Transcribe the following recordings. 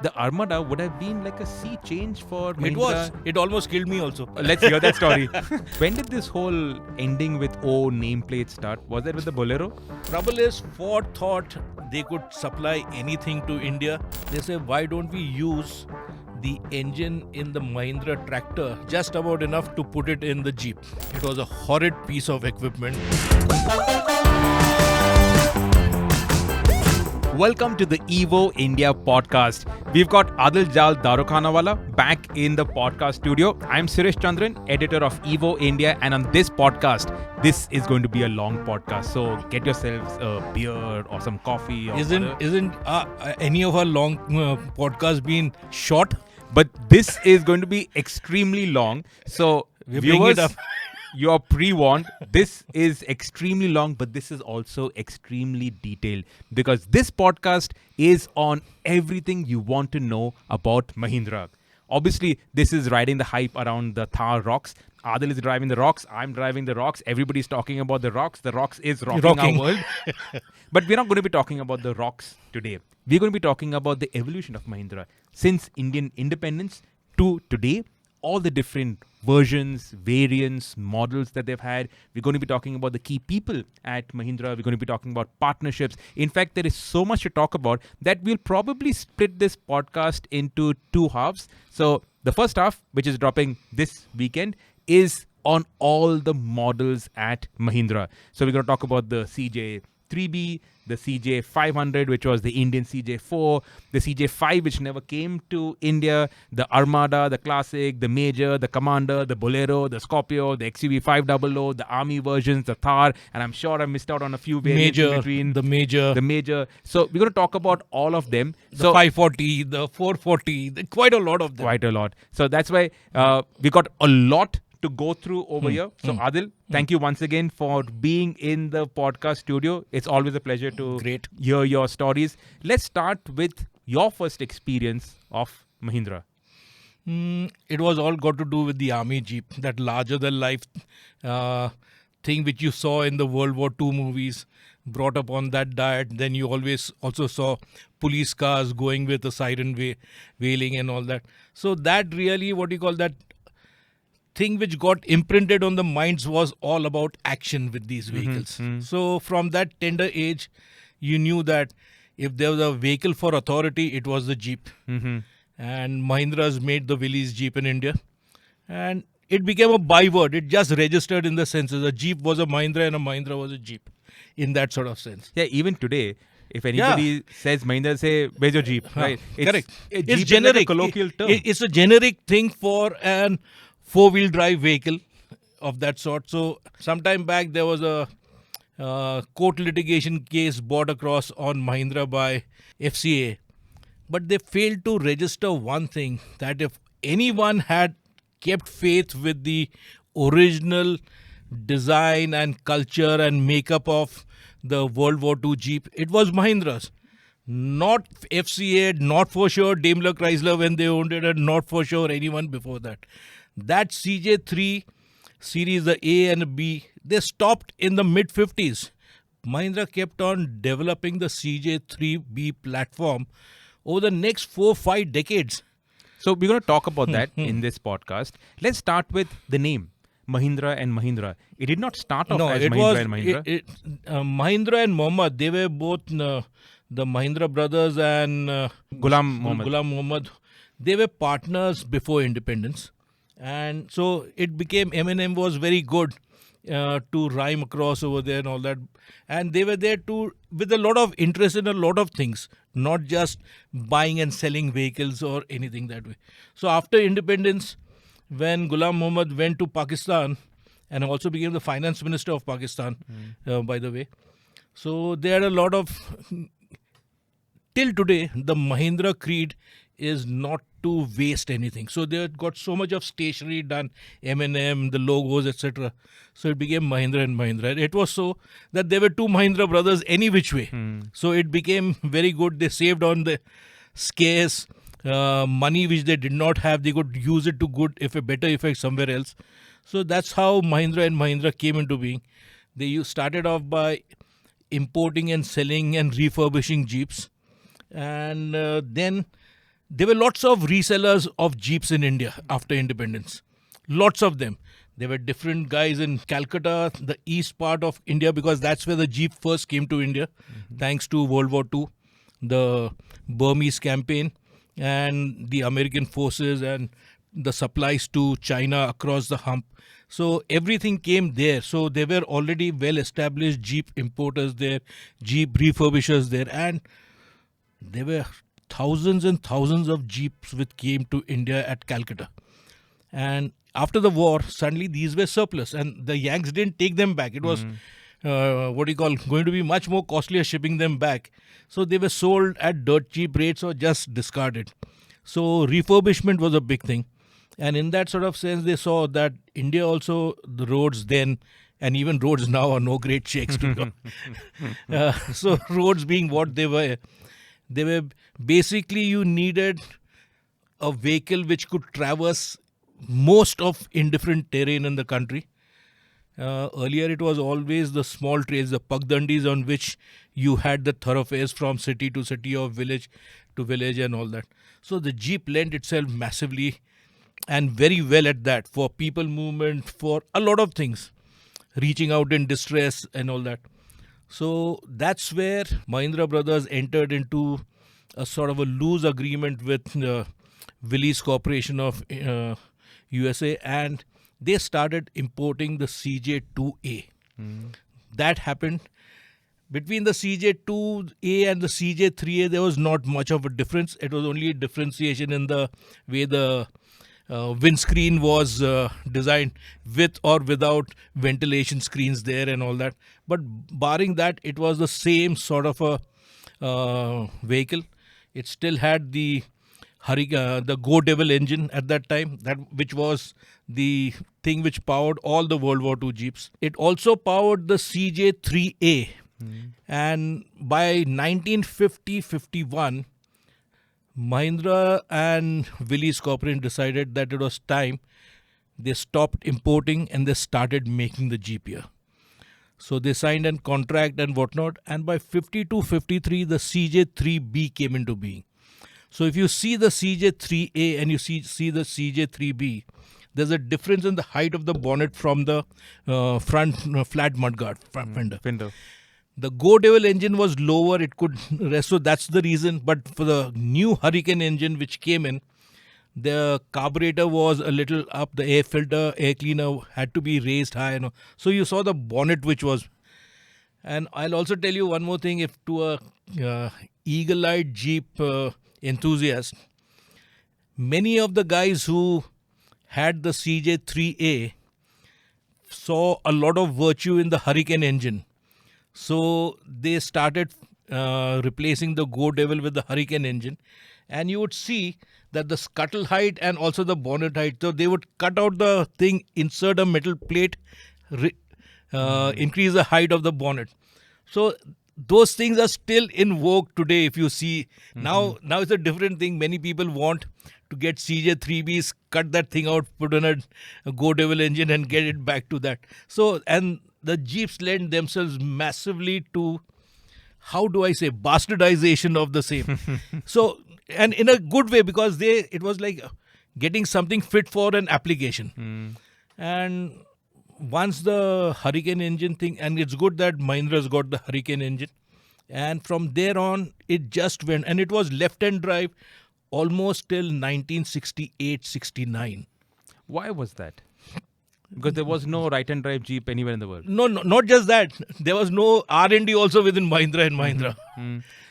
the Armada would have been like a sea change for Mahindra. It was. It almost killed me also. Let's hear that story. When did this whole ending with O nameplate start? Was that with the Bolero? Trouble is, Ford thought they could supply anything to India. They said, why don't we use the engine in the Mahindra tractor just about enough to put it in the Jeep. It was a horrid piece of equipment. Welcome to the Evo India podcast. We've got Adil Jal Darukhanawala back in the podcast studio. I'm Sirish Chandran, editor of Evo India, and on this podcast, this is going to be a long podcast. So get yourselves a beer or some coffee. Or Isn't any of our long podcasts been short? But this is going to be extremely long. So viewers, you are pre-warned. This is extremely long, but this is also extremely detailed because this podcast is on everything you want to know about Mahindra. Obviously, this is riding the hype around the Thar rocks. Adil is driving the rocks. I'm driving the rocks. Everybody's talking about the rocks. The rocks is rocking our world. But we're not going to be talking about the rocks today. We're going to be talking about the evolution of Mahindra since Indian independence to today. All the different versions, variants, models that they've had. We're going to be talking about the key people at Mahindra. We're going to be talking about partnerships. In fact, there is so much to talk about that we'll probably split this podcast into two halves. So the first half, which is dropping this weekend, is on all the models at Mahindra. So we're going to talk about the CJ3B, the CJ500, which was the Indian CJ4, the CJ5, which never came to India, the Armada, the Classic, the Major, the Commander, the Bolero, the Scorpio, the XUV500, the Army versions, the Thar, and I'm sure I missed out on a few variants in between. The Major. So we're going to talk about all of them. The 540, the 440, quite a lot of them. Quite a lot. So that's why we got a lot to go through over here. So Adil, thank you once again for being in the podcast studio. It's always a pleasure to hear your stories. Let's start with your first experience of Mahindra. It was all got to do with the Army Jeep, that larger than life thing which you saw in the World War II movies, brought up on that diet. Then you always also saw police cars going with a siren wailing and all that. So that really, that thing which got imprinted on the minds was all about action with these vehicles. So from that tender age, you knew that if there was a vehicle for authority, it was the Jeep. And Mahindra's made the Willys Jeep in India. And it became a byword. It just registered in the senses. A Jeep was a Mahindra and a Mahindra was a Jeep in that sort of sense. Yeah, even today, if anybody says Mahindra, say, where's your Jeep? Right? Correct. It's generic. Like a colloquial term. It's a generic thing for an four-wheel drive vehicle of that sort. So sometime back there was a court litigation case brought across on Mahindra by FCA, but they failed to register one thing, that if anyone had kept faith with the original design and culture and makeup of the World War II Jeep, it was Mahindra's. Not FCA, not for sure Daimler Chrysler when they owned it, and not for sure anyone before that. That CJ3 series, the A and B, they stopped in the mid-50s. Mahindra kept on developing the CJ3B platform over the next 4-5 decades. So we're going to talk about that in this podcast. Let's start with the name, Mahindra and Mahindra. It did not start off as Mahindra and Mahindra. Mahindra and Mohammed, they were both the Mahindra brothers and Ghulam Mohammed. They were partners before independence. And so it became, Eminem was very good to rhyme across over there and all that. And they were there with a lot of interest in a lot of things, not just buying and selling vehicles or anything that way. So after independence, when Ghulam Mohammed went to Pakistan and also became the finance minister of Pakistan, by the way. So there are a lot of, till today, the Mahindra creed is not to waste anything. So they got so much of stationery done, M&M, the logos, etc. So it became Mahindra and Mahindra. It was so that there were two Mahindra brothers any which way. So it became very good. They saved on the scarce money which they did not have. They could use it to a better effect somewhere else. So that's how Mahindra and Mahindra came into being. They started off by importing and selling and refurbishing Jeeps. And then there were lots of resellers of Jeeps in India after independence. Lots of them. There were different guys in Calcutta, the east part of India, because that's where the Jeep first came to India, thanks to World War II, the Burmese campaign, and the American forces and the supplies to China across the hump. So everything came there. So there were already well-established Jeep importers there, Jeep refurbishers there, and there were thousands and thousands of Jeeps which came to India at Calcutta. And after the war, suddenly these were surplus, and the Yanks didn't take them back. It was going to be much more costlier shipping them back. So they were sold at dirt cheap rates or just discarded. So refurbishment was a big thing. And in that sort of sense, they saw that India also, the roads then, and even roads now, are no great shakes to go. So roads being what they were basically, you needed a vehicle which could traverse most of indifferent terrain in the country. Earlier it was always the small trails, the pagdandis, on which you had the thoroughfares from city to city or village to village and all that. So the Jeep lent itself massively and very well at that, for people movement, for a lot of things, reaching out in distress and all that. So that's where Mahindra brothers entered into a sort of a loose agreement with Willys Corporation of USA, and they started importing the CJ2A. That happened. Between the CJ2A and the CJ3A, there was not much of a difference. It was only a differentiation in the way the windscreen was designed, with or without ventilation screens there and all that. But barring that, it was the same sort of a vehicle. It still had the Go Devil engine at that time, which was the thing which powered all the World War II Jeeps. It also powered the CJ3A. And by 1950-51, Mahindra and Willys Corporation decided that it was time. They stopped importing and they started making the Jeep here. So they signed a contract and whatnot. And by 52-53, the CJ3B came into being. So if you see the CJ3A and you see the CJ3B, there's a difference in the height of the bonnet from the front flat mudguard fender. The Go Devil engine was lower, it could rest, so that's the reason. But for the new Hurricane engine which came in, the carburetor was a little up, the air filter, air cleaner had to be raised high. So you saw the bonnet which was. And I'll also tell you one more thing, if to a eagle-eyed Jeep enthusiast, many of the guys who had the CJ3A saw a lot of virtue in the Hurricane engine. So they started replacing the Go Devil with the Hurricane engine, and you would see that the scuttle height and also the bonnet height, so they would cut out the thing, insert a metal plate, increase the height of the bonnet. So those things are still in vogue today. If you see now it's a different thing. Many people want to get CJ3Bs, cut that thing out, put on a Go Devil engine and get it back to that. So, and the Jeeps lend themselves massively to, how do I say, bastardization of the same. So, and in a good way, because it was like getting something fit for an application. And once the Hurricane engine thing, and it's good that Mahindra's got the Hurricane engine, and from there on it just went, and it was left-hand drive almost till 1968-69. Why was that? Because there was no right-hand drive Jeep anywhere in the world. No, not just that. There was no R&D also within Mahindra and Mahindra.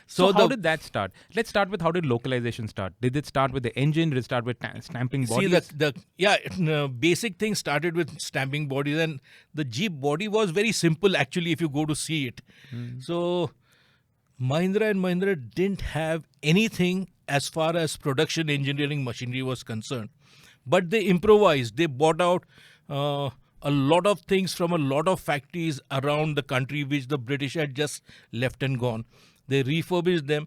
So how did that start? Let's start with, how did localization start? Did it start with the engine? Did it start with stamping bodies? See, basic thing started with stamping bodies, and the Jeep body was very simple actually if you go to see it. So Mahindra and Mahindra didn't have anything as far as production engineering machinery was concerned. But they improvised. They bought out a lot of things from a lot of factories around the country which the British had just left and gone. They refurbished them,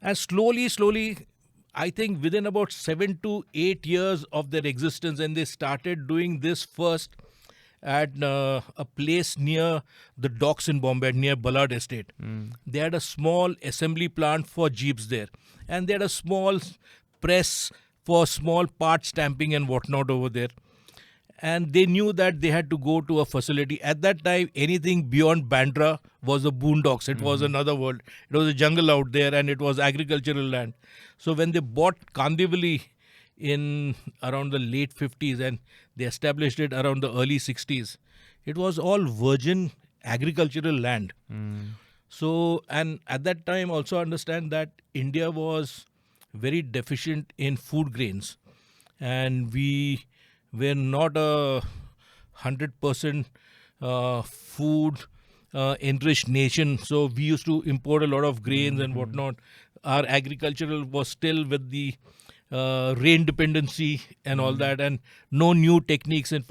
and slowly, I think within about 7 to 8 years of their existence, and they started doing this first at a place near the docks in Bombay, near Ballard Estate. They had a small assembly plant for Jeeps there, and they had a small press for small part stamping and whatnot over there. And they knew that they had to go to a facility. At that time, anything beyond Bandra was the boondocks. It was another world. It was a jungle out there, and it was agricultural land. So when they bought Kandivali in around the late 50s and they established it around the early 60s, it was all virgin agricultural land. So, and at that time also understand that India was very deficient in food grains, and we were not a 100% food enriched nation. So we used to import a lot of grains and whatnot. Our agricultural was still with the rain dependency and all that, and no new techniques. And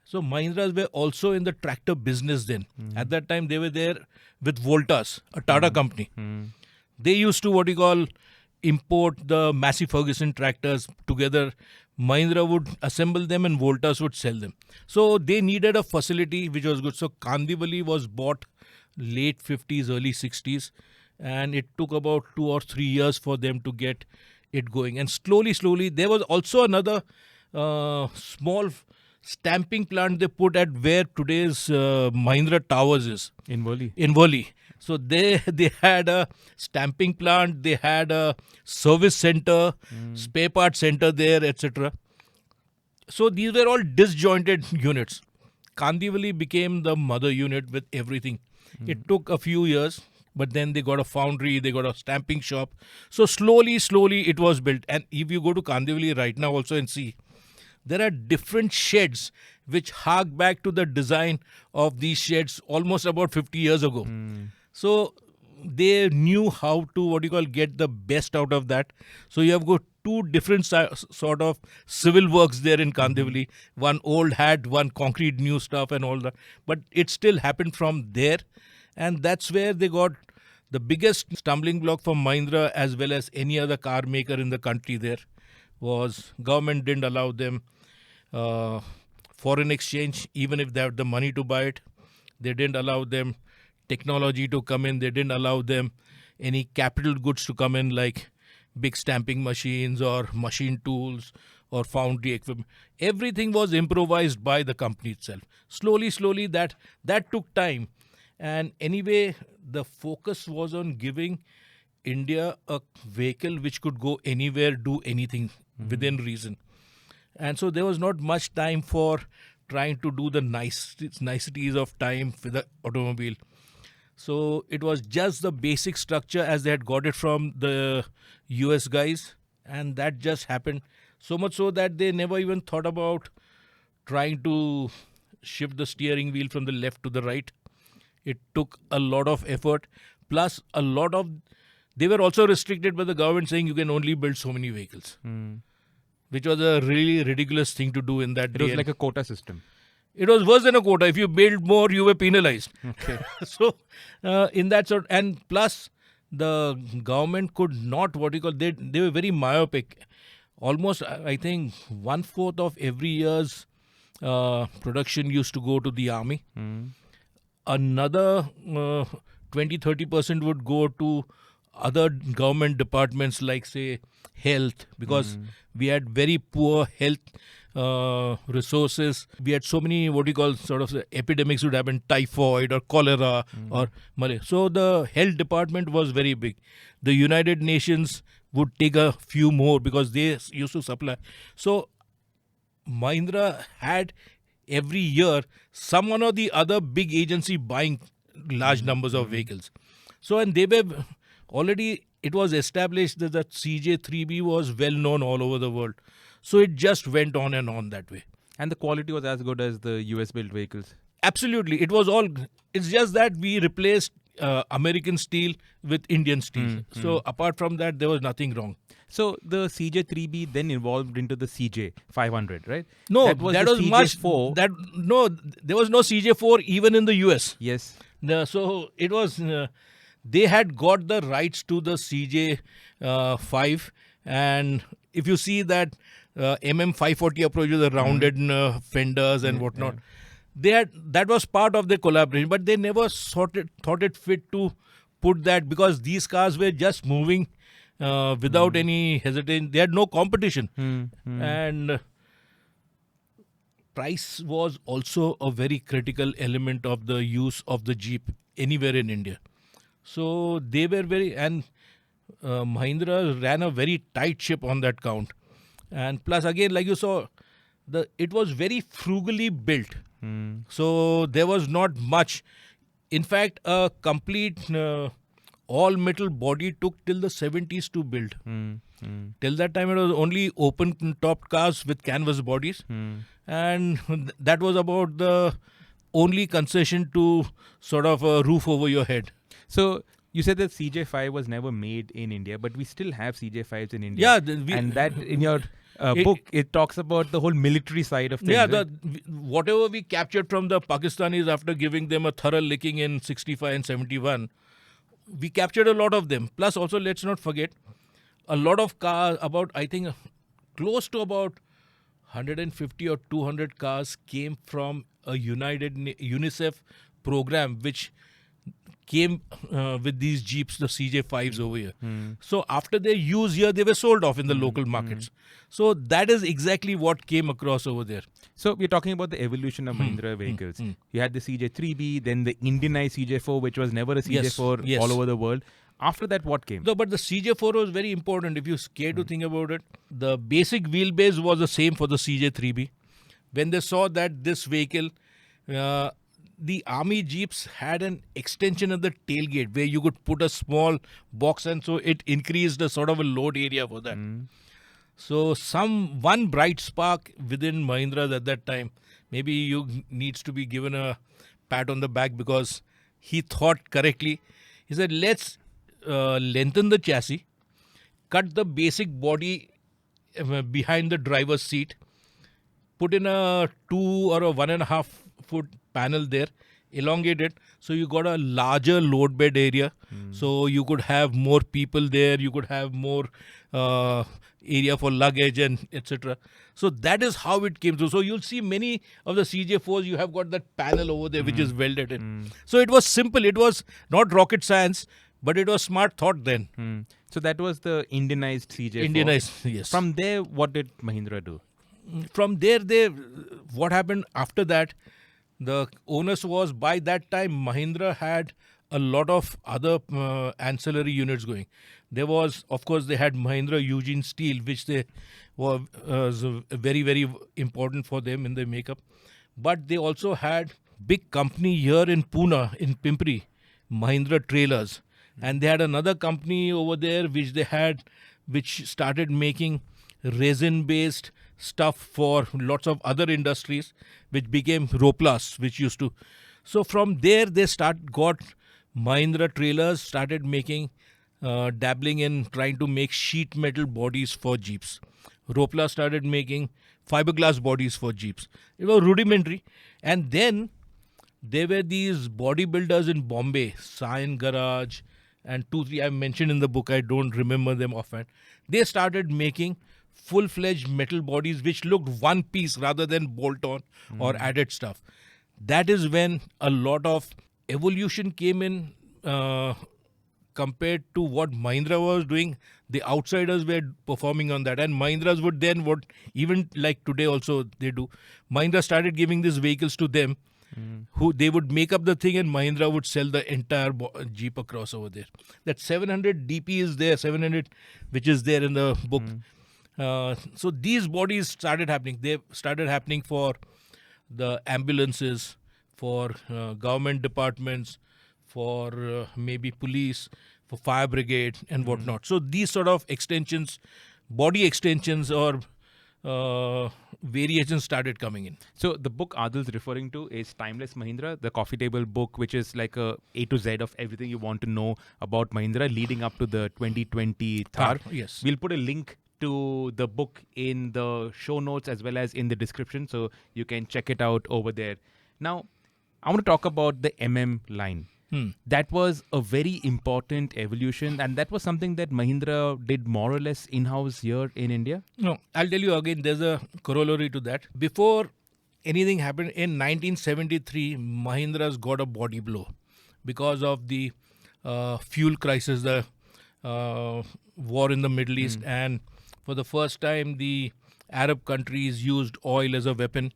so Mahindras were also in the tractor business then. At that time, they were there with Voltas, a Tata company. They used to import the Massey Ferguson tractors together. Mahindra would assemble them and Voltas would sell them. So they needed a facility which was good. So Kandivali was bought late 50s, early 60s, and it took about 2 or 3 years for them to get it going. And slowly, there was also another small stamping plant they put at where today's Mahindra Towers is. In Worli. In Worli. So they had a stamping plant, they had a service center, spare part center there, etc. So these were all disjointed units. Kandivali became the mother unit with everything. It took a few years, but then they got a foundry, they got a stamping shop. So slowly it was built. And if you go to Kandivali right now also and see, there are different sheds which hark back to the design of these sheds almost about 50 years ago. So they knew how to get the best out of that. So you have got two different sort of civil works there in Kandivali. One old had, one concrete new stuff and all that. But it still happened from there. And that's where they got the biggest stumbling block for Mahindra as well as any other car maker in the country there was government didn't allow them foreign exchange, even if they had the money to buy it. They didn't allow them technology to come in. They didn't allow them any capital goods to come in like big stamping machines or machine tools or foundry equipment. Everything was improvised by the company itself. Slowly, that took time. And anyway, the focus was on giving India a vehicle which could go anywhere, do anything within reason. And so there was not much time for trying to do the niceties of time with the automobile. So it was just the basic structure as they had got it from the US guys, and that just happened. So much so that they never even thought about trying to shift the steering wheel from the left to the right. It took a lot of effort, plus they were also restricted by the government saying you can only build so many vehicles, which was a really ridiculous thing to do in that day. It was like a quota system. It was worse than a quota. If you build more, you were penalized. Okay. So, in that sort, and plus, the government could not, they were very myopic. Almost, I think, 1/4 of every year's production used to go to the army. Another 20-30% would go to other government departments like, say, health, because we had very poor health resources. We had so many epidemics would happen, typhoid or cholera or malaria. So the health department was very big. The United Nations would take a few more because they used to supply. So Mahindra had every year someone or the other big agency buying large numbers of vehicles. So, and they were already, it was established that the CJ3B was well known all over the world. So it just went on and on that way. And the quality was as good as the US built vehicles. Absolutely. It was all, it's just that we replaced American steel with Indian steel. So apart from that, there was nothing wrong. So the CJ3B then evolved into the CJ500, right? No, that was CJ4. There was no CJ4 even in the US. Yes. So it was, they had got the rights to the CJ5, and if you see that MM540 approach with the rounded fenders and whatnot, that was part of the collaboration, but they never thought it fit to put that, because these cars were just moving without any hesitation. They had no competition. And price was also a very critical element of the use of the Jeep anywhere in India. So they were and Mahindra ran a very tight ship on that count. And plus, again, like you saw, it was very frugally built. So there was not much. In fact, a complete all metal body took till the 70s to build. Till that time, it was only open topped cars with canvas bodies. And that was about the only concession to sort of a roof over your head. So you said that CJ5 was never made in India, but we still have CJ5s in India. Yeah, and that in your book, it talks about the whole military side of things. Yeah, right? Whatever we captured from the Pakistanis after giving them a thorough licking in 65 and 71, we captured a lot of them. Plus, also, let's not forget, a lot of cars, I think, close to about 150 or 200 cars came from a UNICEF program, which came with these Jeeps, the CJ5s over here. So after their use here, they were sold off in the local markets. So that is exactly what came across over there. So we're talking about the evolution of Mahindra vehicles. You had the CJ3B, then the Indianized CJ4, which was never a CJ4 all over the world. After that, what came? No, but the CJ4 was very important. If you care to think about it, the basic wheelbase was the same for the CJ3B. When they saw that this vehicle, the army Jeeps had an extension of the tailgate where you could put a small box, and so it increased the sort of a load area for that. So one bright spark within Mahindra at that time, maybe you needs to be given a pat on the back, because he thought correctly. He said, let's lengthen the chassis, cut the basic body behind the driver's seat, put in a 2 or a 1.5 foot panel there, elongate it, so you got a larger load bed area. So you could have more people there, you could have more area for luggage and etc. So that is how it came through. So you'll see many of the CJ4s, you have got that panel over there which is welded in. So it was simple, it was not rocket science, but it was smart thought then. So that was the Indianized CJ4. Indianized, yes. From there, what did Mahindra do? From there, what happened after that, the onus was, by that time, Mahindra had a lot of other ancillary units going. There was, of course, they had Mahindra Eugene Steel, which they was very, very important for them in their makeup. But they also had big company here in Pune, in Pimpri, Mahindra Trailers. And they had another company over there which started making resin-based stuff for lots of other industries, which became Roplas, which used to. So from there, they got Mahindra Trailers, started making, dabbling in trying to make sheet metal bodies for Jeeps. Ropla started making fiberglass bodies for Jeeps. It was rudimentary. And then there were these bodybuilders in Bombay, Sion Garage, and 2-3 I mentioned in the book, I don't remember them offhand. They started making full-fledged metal bodies which looked one piece rather than bolt-on or added stuff. That is when a lot of evolution came in compared to what Mahindra was doing. The outsiders were performing on that, and Mahindras would then, even like today also they do, Mahindra started giving these vehicles to them, who they would make up the thing, and Mahindra would sell the entire Jeep across over there. That 700 DP is there, 700, which is there in the book. So these bodies started happening. They started happening for the ambulances, for government departments, for maybe police, for fire brigade and whatnot. So these sort of extensions, body extensions or variations started coming in. So the book Adil's referring to is Timeless Mahindra, the coffee table book, which is like a to Z of everything you want to know about Mahindra leading up to the 2020 Thar. Yes. We'll put a link to the book in the show notes as well as in the description, so you can check it out over there. Now, I want to talk about the line. That was a very important evolution, and that was something that Mahindra did more or less in-house here in India. No, I'll tell you again, there's a corollary to that. Before anything happened, in 1973, Mahindra's got a body blow because of the fuel crisis, the war in the Middle East, and for the first time the Arab countries used oil as a weapon,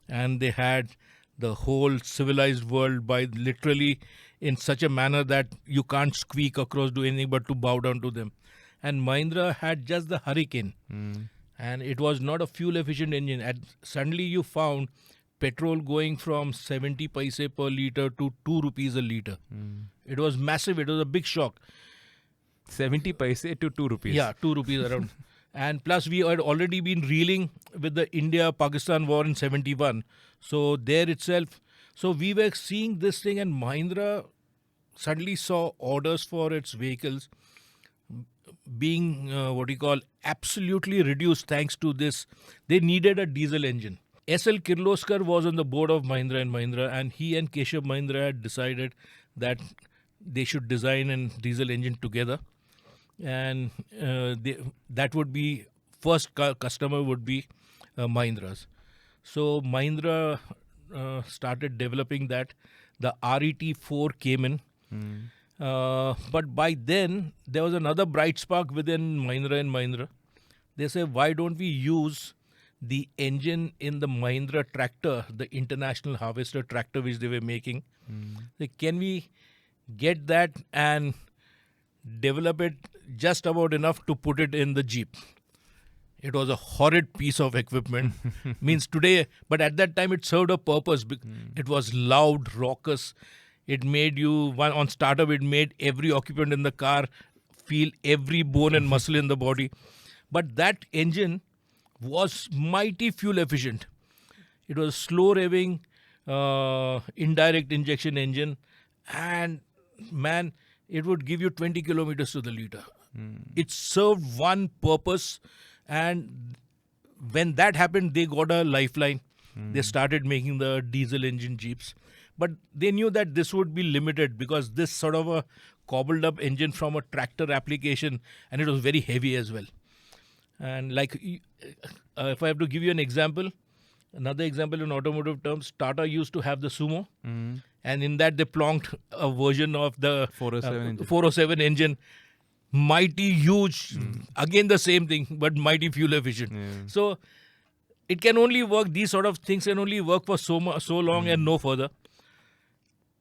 and they had the whole civilized world by literally in such a manner that you can't squeak across, do anything but to bow down to them. And Mahindra had just the Hurricane, and it was not a fuel efficient engine. And suddenly you found petrol going from 70 paise per liter to 2 rupees a liter. It was massive. It was a big shock. 70 paise to 2 rupees. Yeah, 2 rupees around. And plus we had already been reeling with the India-Pakistan war in 71. So there itself, so we were seeing this thing, and Mahindra suddenly saw orders for its vehicles being absolutely reduced thanks to this. They needed a diesel engine. S.L. Kirloskar was on the board of Mahindra and Mahindra, and he and Keshav Mahindra had decided that they should design a diesel engine together. And that would be, first customer would be Mahindra's. So Mahindra started developing that. The RET4 came in. But by then, there was another bright spark within Mahindra and Mahindra. They said, why don't we use the engine in the Mahindra tractor, the International Harvester tractor which they were making? Can we get that and develop it just about enough to put it in the Jeep? It was a horrid piece of equipment. Means today, but at that time it served a purpose. It was loud, raucous. It made you, on startup, it made every occupant in the car feel every bone and muscle in the body. But that engine was mighty fuel efficient. It was slow revving, indirect injection engine, and man, it would give you 20 kilometers to the liter. It served one purpose, and when that happened, they got a lifeline. They started making the diesel engine Jeeps. But they knew that this would be limited because this sort of a cobbled up engine from a tractor application, and it was very heavy as well. And like, if I have to give you an example, another example in automotive terms, Tata used to have the Sumo, and in that they plonked a version of the 407 engine. Mighty huge, again the same thing, but mighty fuel efficient. So it can only work, these sort of things can only work for so long and no further.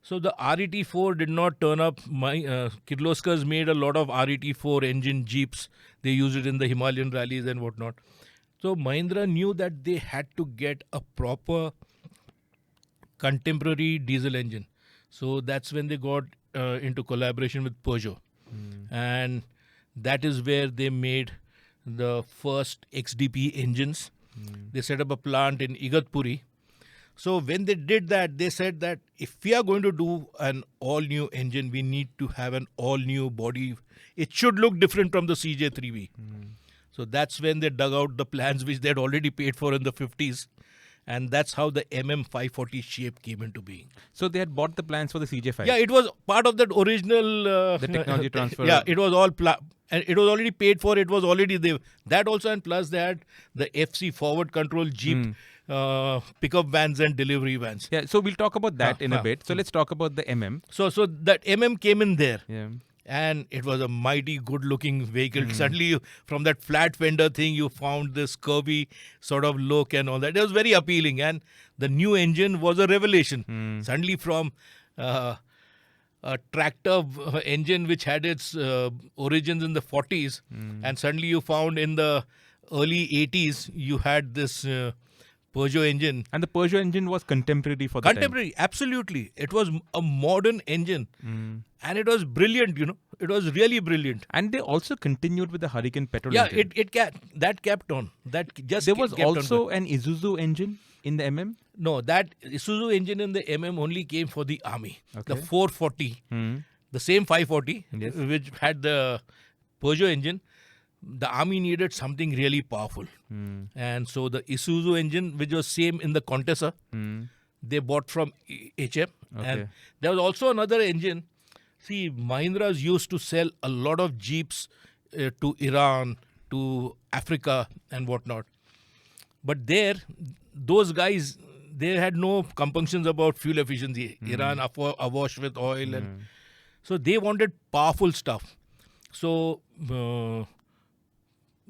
So the RET4 did not turn up. Kirloskars made a lot of RET4 engine Jeeps. They used it in the Himalayan rallies and whatnot. So Mahindra knew that they had to get a proper contemporary diesel engine. So that's when they got into collaboration with Peugeot. And that is where they made the first XDP engines. They set up a plant in Igatpuri. So when they did that, they said that if we are going to do an all-new engine, we need to have an all-new body. It should look different from the CJ3V. So that's when they dug out the plans which they had already paid for in the 50s. And that's how the MM540 shape came into being. So they had bought the plans for the CJ5? Yeah, it was part of that original... the technology transfer. Yeah, it was all... and it was already paid for. It was already there. That also, and plus they had the FC forward control Jeep pickup vans and delivery vans. Yeah, so we'll talk about that in a bit. So let's talk about the MM. So that MM came in there. Yeah. And it was a mighty good-looking vehicle. Suddenly, from that flat fender thing, you found this curvy sort of look and all that. It was very appealing. And the new engine was a revelation. Suddenly, from a tractor engine which had its origins in the 40s, and suddenly you found in the early 80s, you had this Peugeot engine. And the Peugeot engine was contemporary for the time. Contemporary, absolutely. It was a modern engine. And it was brilliant, It was really brilliant. And they also continued with the Hurricane petrol engine. Yeah, that kept on. That just there was kept also on. an Isuzu engine in the MM? No, that Isuzu engine in the MM only came for the army. Okay. The 440, the same 540, Yes. which had the Peugeot engine. The army needed something really powerful. And so the Isuzu engine, which was same in the Contessa, they bought from HM. And there was also another engine. See, Mahindras used to sell a lot of Jeeps to Iran, to Africa and whatnot. But there, those guys, they had no compunctions about fuel efficiency. Iran awash with oil. And so they wanted powerful stuff. So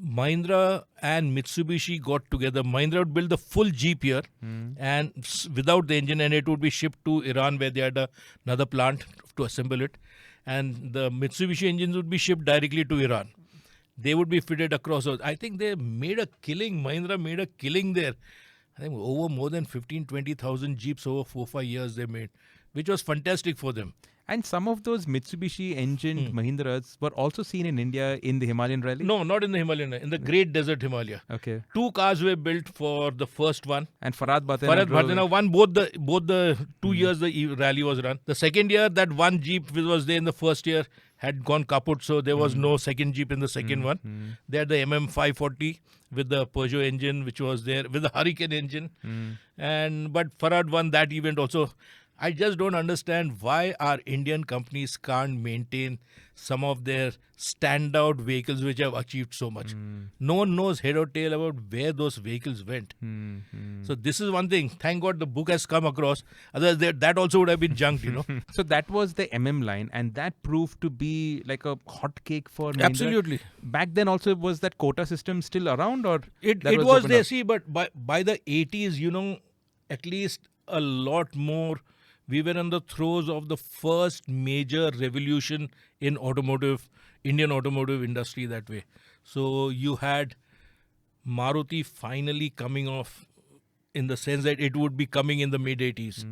Mahindra and Mitsubishi got together. Mahindra would build the full Jeep here and without the engine, and it would be shipped to Iran where they had another plant to assemble it. And the Mitsubishi engines would be shipped directly to Iran. They would be fitted across. I think they made a killing. Mahindra made a killing there. I think over more than 15,000-20,000 Jeeps over 4-5 years they made, which was fantastic for them. And some of those Mitsubishi engined Mahindras were also seen in India in the Himalayan Rally? No, not in the Himalayan, in the Great Desert Himalaya. Okay. 2 cars were built for the first one. And Farhad Bhatena won both the 2 years the rally was run. The second year, that one Jeep which was there in the first year had gone kaput, so there was no second Jeep in the second one. They had the MM540 with the Peugeot engine which was there, with the Hurricane engine. But Farhad won that event also. I just don't understand why our Indian companies can't maintain some of their standout vehicles which have achieved so much. No one knows head or tail about where those vehicles went. So this is one thing. Thank God the book has come across. Otherwise, that also would have been junked, So that was the MM line, and that proved to be like a hot cake for Mahindra. Absolutely. Back then also, was that quota system still around, or it was there? See, but by the 80s, at least a lot more. We were in the throes of the first major revolution in Indian automotive industry that way. So you had Maruti finally coming off in the sense that it would be coming in the mid 80s.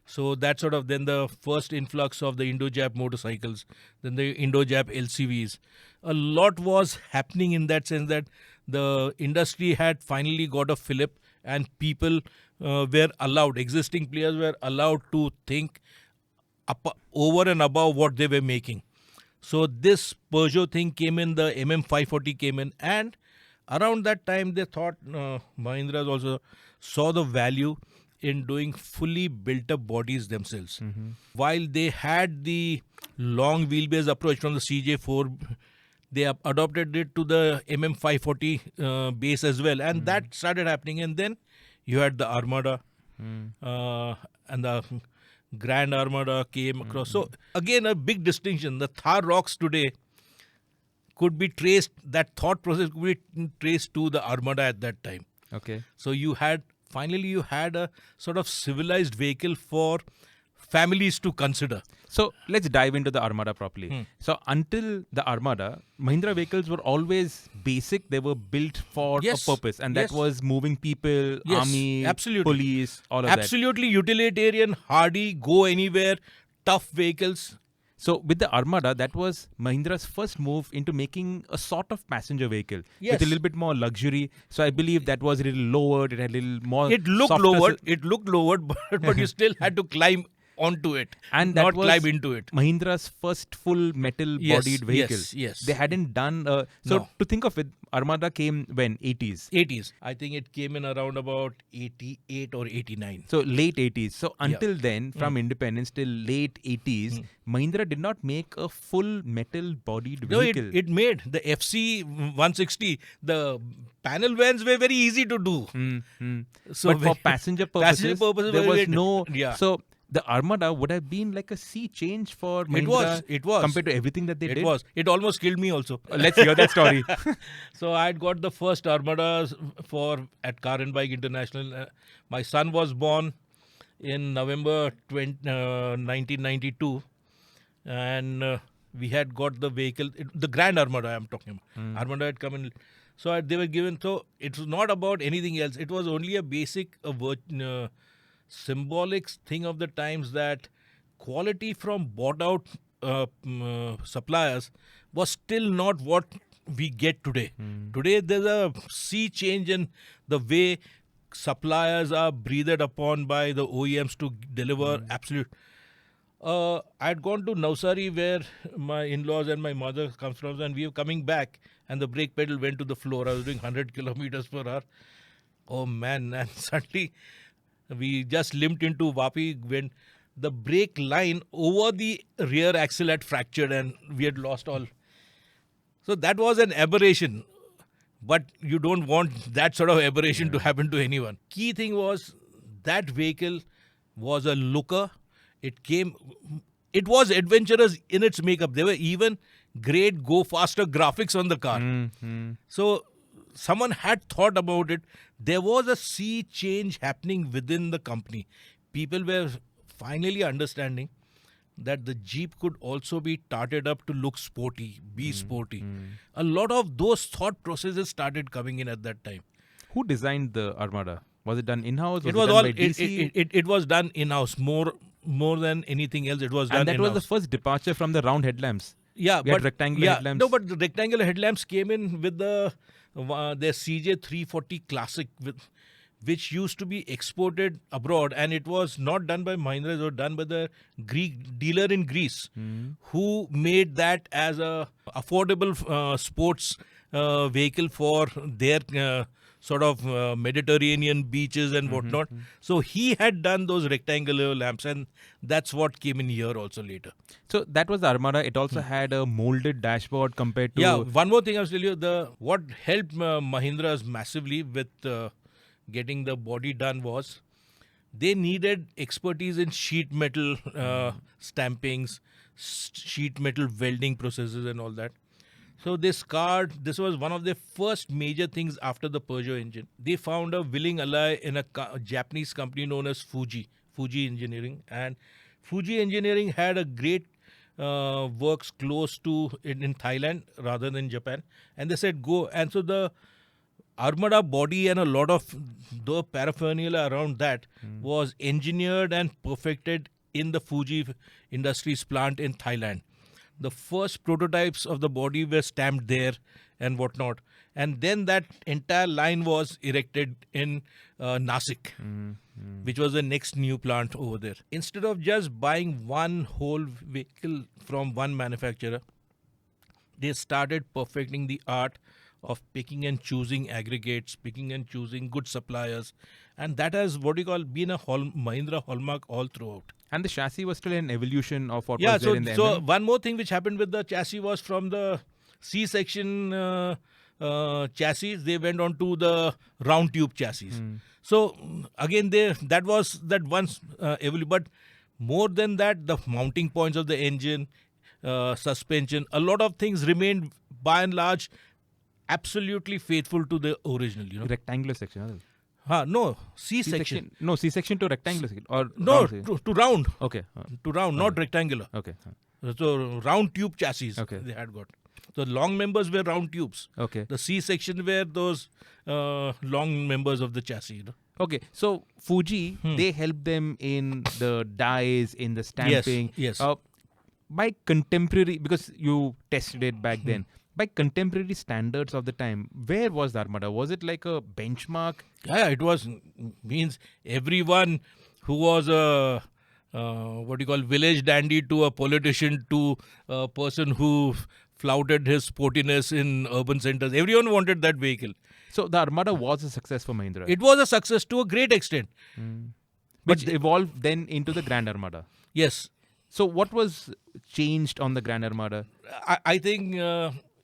So that sort of then the first influx of the Indo-Jap motorcycles, then the Indo-Jap LCVs. A lot was happening in that sense that the industry had finally got a fillip and people were allowed, existing players were allowed to think over and above what they were making. So this Peugeot thing came in, the MM540 came in, and around that time they thought Mahindra also saw the value in doing fully built up bodies themselves. While they had the long wheelbase approach from the CJ4, they adopted it to the MM540 base as well, and that started happening. And then you had the Armada and the Grand Armada came across. So again, a big distinction. The Thar rocks today could be traced, that thought process could be traced to the Armada at that time. Okay. So you had a sort of civilized vehicle for families to consider. So let's dive into the Armada properly. So until the Armada, Mahindra vehicles were always basic. They were built for a purpose, and that was moving people, army, police, all of that. Absolutely utilitarian, hardy, go anywhere, tough vehicles. So with the Armada, that was Mahindra's first move into making a sort of passenger vehicle with a little bit more luxury. So I believe that was a little lowered. It had a little more. It looked lowered, but you still had to climb onto it and not climb into it. Mahindra's first full metal bodied vehicle. Yes. They hadn't done to think of it, Armada came when? 80s. I think it came in around about 88 or 89. So late 80s. So until then, from independence till late 80s, Mahindra did not make a full metal bodied vehicle. No, it made the FC160. The panel vans were very easy to do. So but for passenger purposes there was no. So the Armada would have been like a sea change for Mahindra. It was. Compared to everything that they did. It was. It almost killed me also. Let's hear that story. So I had got the first Armada at Car and Bike International. My son was born in November 1992. And we had got the vehicle, the Grand Armada I'm talking about. Armada had come in. So they were given. So it was not about anything else. It was only a basic symbolic thing of the times that quality from bought out suppliers was still not what we get today. Today there's a sea change in the way suppliers are breathed upon by the OEMs to deliver absolute. I had gone to Navsari where my in-laws and my mother comes from, and we were coming back and the brake pedal went to the floor. I was doing 100 kilometers per hour. Oh man, and suddenly we just limped into Vapi when the brake line over the rear axle had fractured and we had lost all. So that was an aberration. But you don't want that sort of aberration to happen to anyone. Key thing was that vehicle was a looker. It was adventurous in its makeup. They were even great go faster graphics on the car. So someone had thought about it. There was a sea change happening within the company. People were finally understanding that the Jeep could also be tarted up to look sporty, be sporty. A lot of those thought processes started coming in at that time. Who designed the Armada? Was it done in-house? It was was all done by DC? it was done in-house more than anything else. It was done And that in-house. was the first departure from the round headlamps. Yeah, We had rectangular headlamps. No, but the rectangular headlamps came in with their CJ 340 Classic, which used to be exported abroad, and it was not done by Mahindra. It was done by the Greek dealer in Greece, who made that as a affordable sports vehicle for their sort of Mediterranean beaches and whatnot. So he had done those rectangular lamps, and that's what came in here also later. So that was the Armada. It also had a molded dashboard compared to... Yeah, one more thing I was telling you, what helped Mahindras massively with getting the body done was they needed expertise in sheet metal stampings, sheet metal welding processes and all that. So this was one of the first major things after the Peugeot engine. They found a willing ally in a Japanese company known as Fuji Engineering. And Fuji Engineering had a great works close to in Thailand rather than Japan. And they said, go. And so the Armada body and a lot of the paraphernalia around that was engineered and perfected in the Fuji Industries plant in Thailand. The first prototypes of the body were stamped there and whatnot. And then that entire line was erected in Nasik, which was the next new plant over there. Instead of just buying one whole vehicle from one manufacturer, they started perfecting the art of picking and choosing aggregates, picking and choosing good suppliers. And that has been a Mahindra hallmark all throughout. And the chassis was still an evolution of what was there in the So MM. one more thing which happened with the chassis was from the C-section chassis, they went on to the round tube chassis. So again, that was that once evolution. But more than that, the mounting points of the engine, suspension, a lot of things remained by and large absolutely faithful to the original. Rectangular section. No, C-section. No, C-section to rectangular section. Or No, round section. to round. Okay. To round, not rectangular. Okay. So round tube chassis they had got. The long members were round tubes. Okay. The C-section were those long members of the chassis. Okay, so Fuji, they helped them in the dyes, in the stamping. Yes. By contemporary, because you tested it back then, by contemporary standards of the time, where was the Armada? Was it like a benchmark? Yeah, it was. Means everyone who was a village dandy to a politician to a person who flouted his sportiness in urban centers, everyone wanted that vehicle. So the Armada was a success for Mahindra. It was a success to a great extent. Which evolved then into the Grand Armada. Yes. So what was changed on the Grand Armada? I think,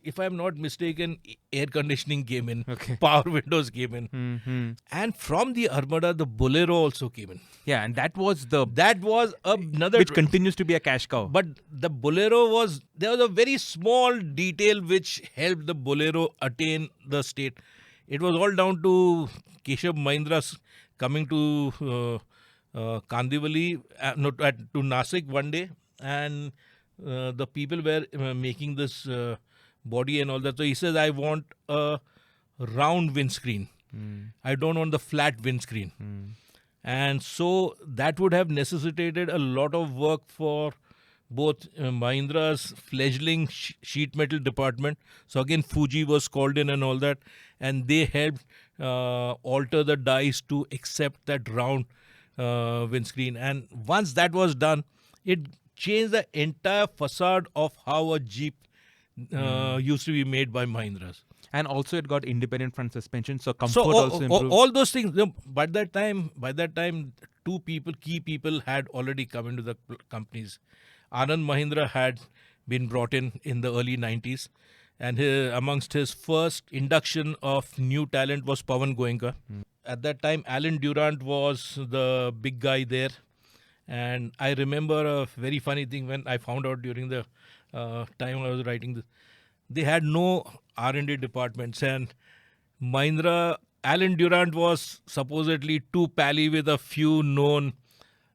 if I'm not mistaken, air conditioning came in, Okay. power windows came in. And from the Armada, the Bolero also came in. Yeah, and that was another... which continues to be a cash cow. But the Bolero there was a very small detail which helped the Bolero attain the state. It was all down to Keshav Mahindra coming to Kandivali, to Nasik one day, and the people were making this body and all that. So he says, I want a round windscreen. I don't want the flat windscreen. And so that would have necessitated a lot of work for both Mahindra's fledgling sheet metal department. So again, Fuji was called in and all that. And they helped alter the dies to accept that round windscreen. And once that was done, it changed the entire facade of how a Jeep used to be made by Mahindras. And also it got independent front suspension, so comfort also improved. All those things. By that time, key people had already come into the companies. Anand Mahindra had been brought in the early 90s. And amongst his first induction of new talent was Pawan Goenka. At that time, Alan Durant was the big guy there. And I remember a very funny thing when I found out during the time I was writing this. They had no R&D departments, and Mahindra, Alan Durant was supposedly too pally with a few known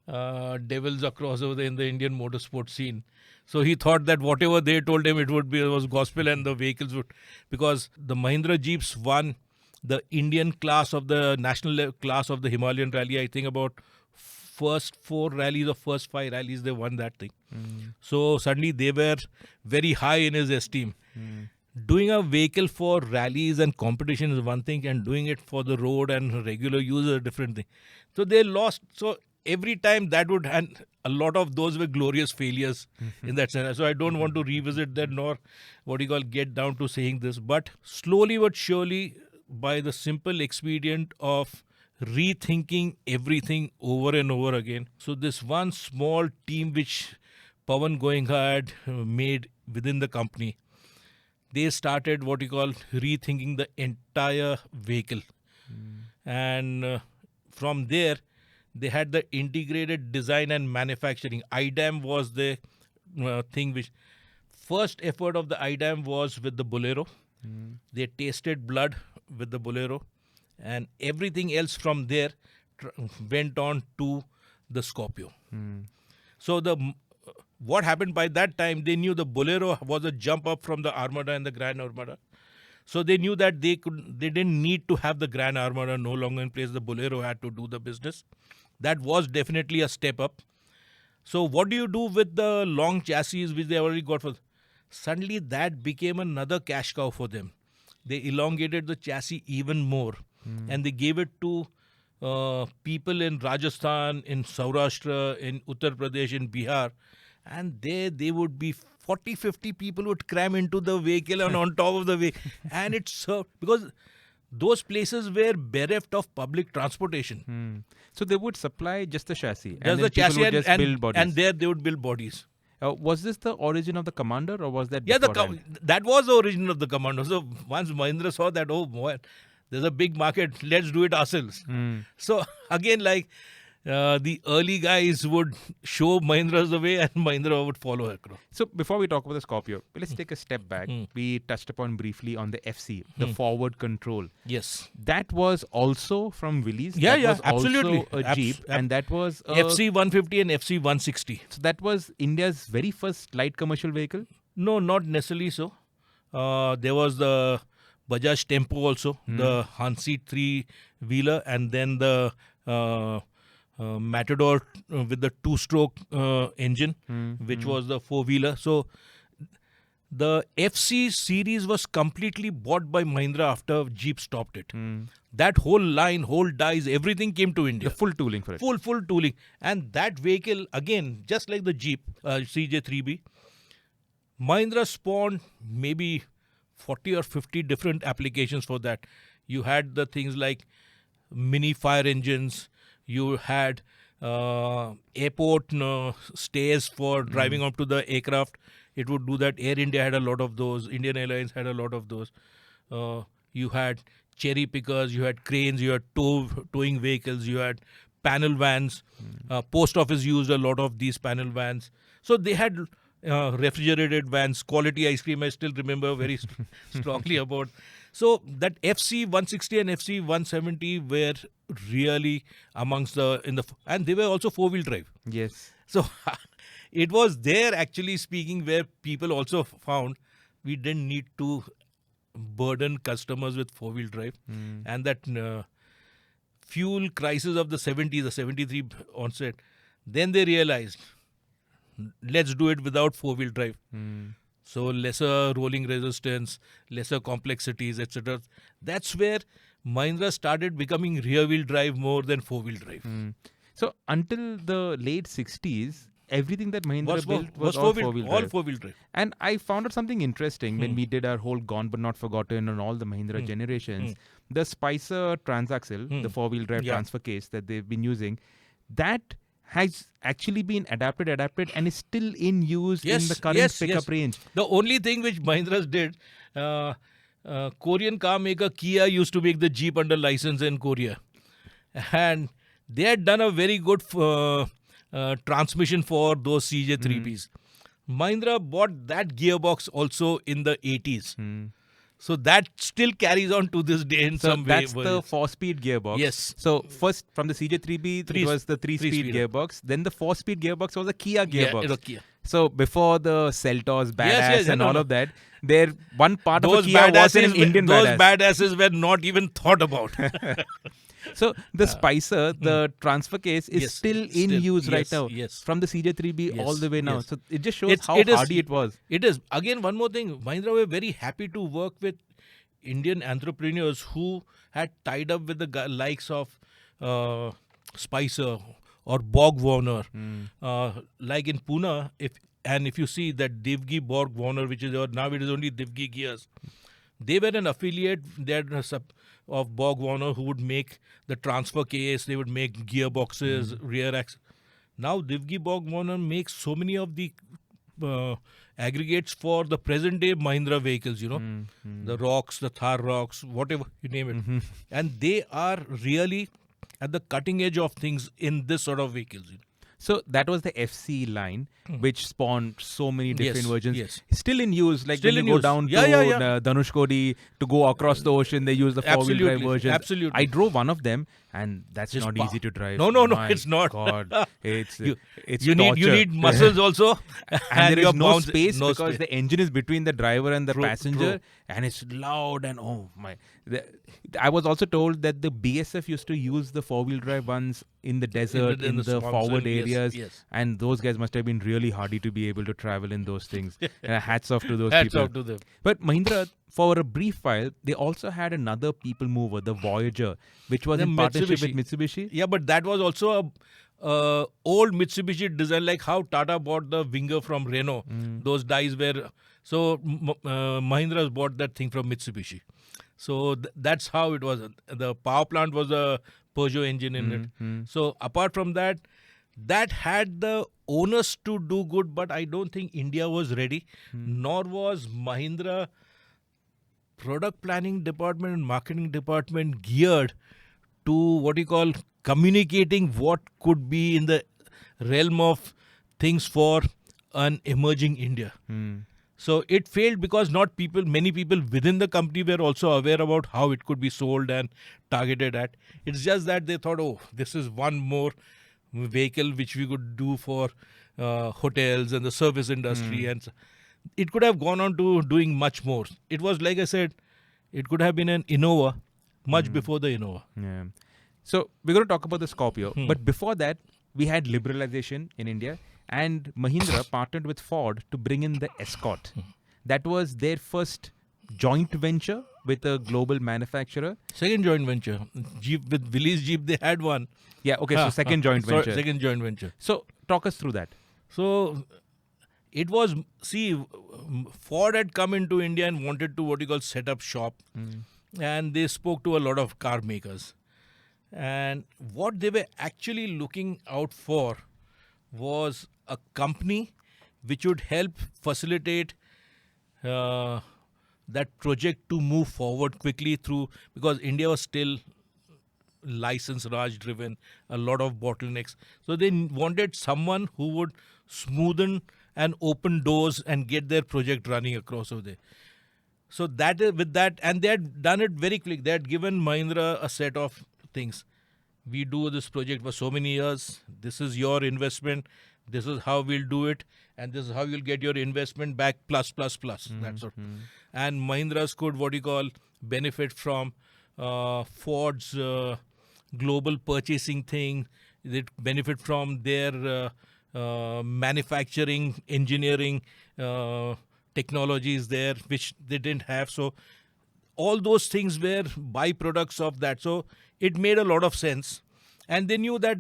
devils across over there in the Indian motorsport scene. So he thought that whatever they told him, it was gospel, and the vehicles would, because the Mahindra Jeeps won the Indian class of the national class of the Himalayan rally. I think about first 4 rallies or first 5 rallies they won that thing. So suddenly they were very high in his esteem. Doing a vehicle for rallies and competition is one thing, and doing it for the road and regular use is a different thing. So they lost. So every time that would, and a lot of those were glorious failures in that sense. So I don't want to revisit that, nor get down to saying this. But slowly but surely, by the simple expedient of rethinking everything over and over again. So this one small team which Pawan Goenka had made within the company, they started rethinking the entire vehicle. And from there, they had the integrated design and manufacturing. IDAM was the thing which, first effort of the IDAM was with the Bolero. They tasted blood with the Bolero, and everything else from there went on to the Scorpio. So what happened by that time, they knew the Bolero was a jump up from the Armada and the Grand Armada. So they knew that they didn't need to have the Grand Armada no longer in place. The Bolero had to do the business. That was definitely a step up. So what do you do with the long chassis which they already got? Suddenly that became another cash cow for them. They elongated the chassis even more, and they gave it to people in Rajasthan, in Saurashtra, in Uttar Pradesh, in Bihar, and they would be 40-50 people would cram into the vehicle and on top of the vehicle, and it's served because those places were bereft of public transportation. So they would supply just the chassis, and then the chassis would just build bodies. And there they would build bodies. Was this the origin of the Commander, or was that that was the origin of the Commander. So once Mahindra saw that, oh boy, there's a big market, let's do it ourselves. So again, the early guys would show Mahindra the way, and Mahindra would follow across. So before we talk about the Scorpio, let's take a step back. We touched upon briefly on the FC, the forward control. Yes. That was also from Willys. Yeah, that was absolutely. Also a Jeep, and that was FC150 and FC160. So that was India's very first light commercial vehicle? No, not necessarily so. There was the Bajaj Tempo also, the Hansi 3-wheeler, and then the Matador with the 2-stroke engine, which was the 4-wheeler. So the FC series was completely bought by Mahindra after Jeep stopped it. That whole line, whole dies, everything came to India. The full tooling for it. Full tooling. And that vehicle, again, just like the Jeep CJ3B, Mahindra spawned maybe 40 or 50 different applications for that. You had the things like mini fire engines. You had airport stays for driving up to the aircraft. It would do that. Air India had a lot of those. Indian Airlines had a lot of those. You had cherry pickers. You had cranes. You had towing vehicles. You had panel vans. Post office used a lot of these panel vans. So they had refrigerated vans. Quality ice cream I still remember very strongly about. So that FC160 and FC170 were really amongst and they were also 4-wheel drive. Yes. So it was there, actually speaking, where people also found we didn't need to burden customers with 4-wheel drive. And that fuel crisis of the 70s, the 73 onset, then they realized, let's do it without 4-wheel drive. So lesser rolling resistance, lesser complexities, etc. That's where Mahindra started becoming rear-wheel drive more than 4-wheel drive. So until the late 60s, everything that Mahindra built was all 4-wheel drive. All 4-wheel drive. And I found out something interesting when we did our whole Gone But Not Forgotten on all the Mahindra generations. The Spicer Transaxle, the 4-wheel drive transfer case that they've been using, that has actually been adapted and is still in use in the current pickup range. The only thing which Mahindra did, Korean car maker Kia used to make the Jeep under license in Korea. And they had done a very good transmission for those CJ3Bs. Mahindra bought that gearbox also in the 80s. Hmm. So that still carries on to this day in So some way. that's the 4-speed gearbox. Yes. So first from the CJ3B, it was the 3-speed three-speed. gearbox. Then the 4-speed gearbox was a Kia Yeah, gearbox. it was Kia. So before the Seltos, Badass, Yes, and no, all no. of that, there one part of a Those Kia was an Indian those Badass. badasses were not even thought about. So the Spicer, the transfer case, is Yes, still in still, use right yes, now. yes. From the CJ3B Yes, all the way now. yes. So it just shows It's- how it is- hardy it was. It is. Again, one more thing. Mahindra were very happy to work with Indian entrepreneurs who had tied up with the likes of Spicer or Borg Warner. Like in Pune, if you see that Divgi Borg Warner, which is now it is only Divgi Gears, they were an affiliate of Borg Warner who would make the transfer case, they would make gearboxes, rear axle. Now Divgi Borg Warner makes so many of the aggregates for the present day Mahindra vehicles, the Rocks, the Thar Rocks, whatever you name it. And they are really at the cutting edge of things in this sort of vehicles. So that was the FC line, which spawned so many different versions. Yes. Still in use. Like Still when in you go use. down to Yeah. Dhanushkodi to go across the ocean, they use the 4-wheel drive Absolutely, version. absolutely. I drove one of them, and that's Just not easy to drive. No, My it's not. God, it's You torture. need muscles also, and there you're is no bounced- space no because space. the engine is between the driver and the True, passenger, true. and it's loud and oh my. I was also told that the BSF used to use the 4-wheel drive ones in the desert, in the swamps forward and- areas, yes. and those guys must have been really hardy to be able to travel in those things. Hats off to those Hats people. off to them. But Mahindra, for a brief while, they also had another people mover, the Voyager, which was The in partnership with Mitsubishi. Yeah, but that was also a old Mitsubishi design, like how Tata bought the Winger from Renault. Those dies were so Mahindra's bought that thing from Mitsubishi. So that's how it was. The power plant was a Peugeot engine in it. So apart from that, that had the onus to do good, but I don't think India was ready, nor was Mahindra product planning department and marketing department geared to what you call communicating what could be in the realm of things for an emerging India. So it failed because many people within the company were also aware about how it could be sold and targeted at. It's just that they thought, oh, this is one more vehicle which we could do for hotels and the service industry, and it could have gone on to doing much more. It was, like I said, it could have been an Innova much before the Innova. Yeah. So we're going to talk about the Scorpio, but before that, we had liberalization in India, and Mahindra partnered with Ford to bring in the Escort. That was their first joint venture with a global manufacturer. Second joint venture. Jeep with Willys Jeep, they had one. Yeah, okay, so second joint venture. Second joint venture. So talk us through that. So it was, Ford had come into India and wanted to what you call set up shop. And they spoke to a lot of car makers. And what they were actually looking out for was a company which would help facilitate that project to move forward quickly through, because India was still license Raj driven, a lot of bottlenecks. So they wanted someone who would smoothen and open doors and get their project running across over there. So that is with that, and they had done it very quick. They had given Mahindra a set of things. We do this project for so many years. This is your investment. This is how we'll do it, and this is how you'll get your investment back plus. That's sort. And Mahindras could what you call benefit from Ford's global purchasing thing. They benefit from their manufacturing, engineering technologies there, which they didn't have. So all those things were byproducts of that. So it made a lot of sense. And they knew that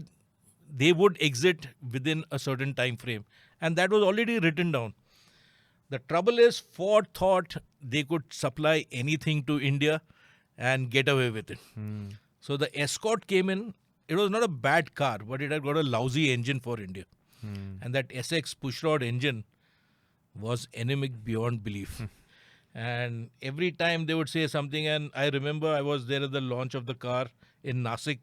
they would exit within a certain time frame. And that was already written down. The trouble is, Ford thought they could supply anything to India and get away with it. So the Escort came in. It was not a bad car, but it had got a lousy engine for India. And that SX pushrod engine was anemic beyond belief. And every time they would say something, and I remember I was there at the launch of the car in Nasik.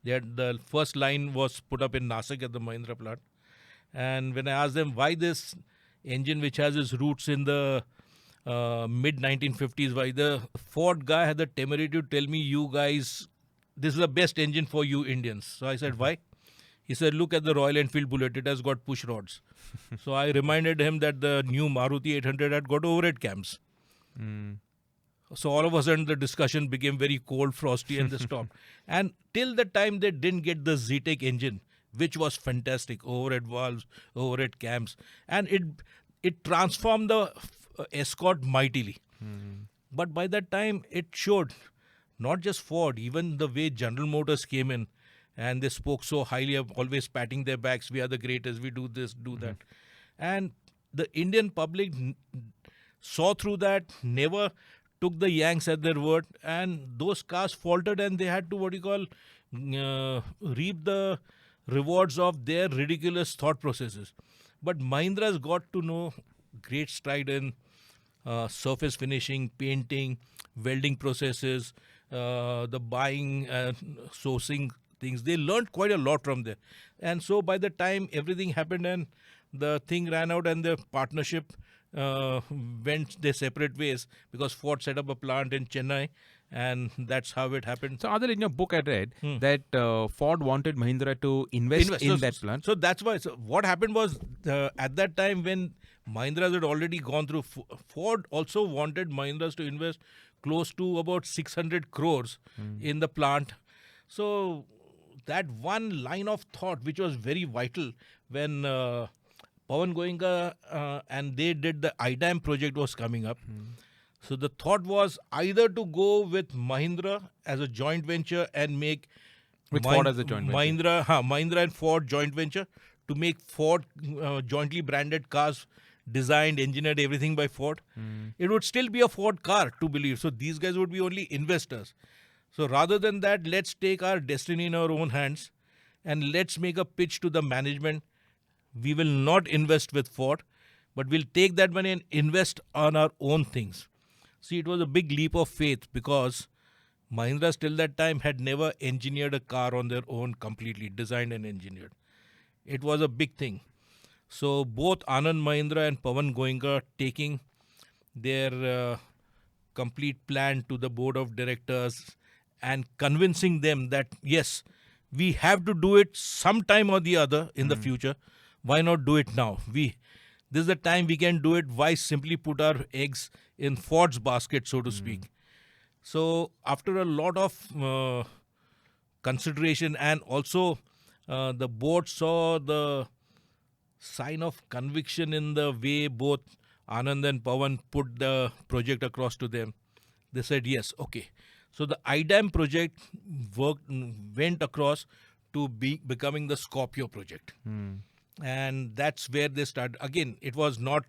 The first line was put up in Nasik at the Mahindra plant. And when I asked them why this engine which has its roots in the mid 1950s. Why the Ford guy had the temerity to tell me, "You guys, this is the best engine for you Indians." So I said, "Why?" He said, "Look at the Royal Enfield Bullet. It has got push rods." So I reminded him that the new Maruti 800 had got overhead cams. So all of a sudden the discussion became very cold, frosty, and they stopped. And till the time they didn't get the Z-Tech engine, which was fantastic, overhead valves, overhead cams, and it transformed the Escort mightily. But by that time it showed not just Ford, even the way General Motors came in, and they spoke so highly of always patting their backs. We are the greatest. We do this, do that, and the Indian public saw through that. Never took the Yanks at their word, and those cars faltered, and they had to reap the rewards of their ridiculous thought processes. But Mahindra's got to know great stride in surface finishing, painting, welding processes, the buying and sourcing things. They learned quite a lot from there. And so by the time everything happened and the thing ran out and the partnership went their separate ways, because Ford set up a plant in Chennai, and that's how it happened. So, Adil, in your book, I read that Ford wanted Mahindra to invest in that plant. So that's why. So what happened was, at that time when Mahindra had already gone through, Ford also wanted Mahindra to invest close to about 600 crores in the plant. So that one line of thought, which was very vital when Pawan Goenka and they did the IDAM project was coming up. So the thought was either to go with Mahindra as a joint venture and make with Ford as a joint venture. Mahindra and Ford joint venture to make Ford jointly branded cars, designed, engineered, everything by Ford. It would still be a Ford car, to believe. So these guys would be only investors. So rather than that, let's take our destiny in our own hands and let's make a pitch to the management. We will not invest with Ford, but we'll take that money and invest on our own things. See, it was a big leap of faith because Mahindra till that time had never engineered a car on their own completely, designed and engineered. It was a big thing. So both Anand Mahindra and Pawan Goenka taking their complete plan to the board of directors and convincing them that yes, we have to do it sometime or the other in the future. Why not do it now? This is the time we can do it. Why simply put our eggs in Ford's basket, so to speak? So after a lot of consideration, and also the board saw the sign of conviction in the way both Anand and Pawan put the project across to them, they said yes, okay. So the IDAM project went across to becoming the Scorpio project. And that's where they started. Again, it was not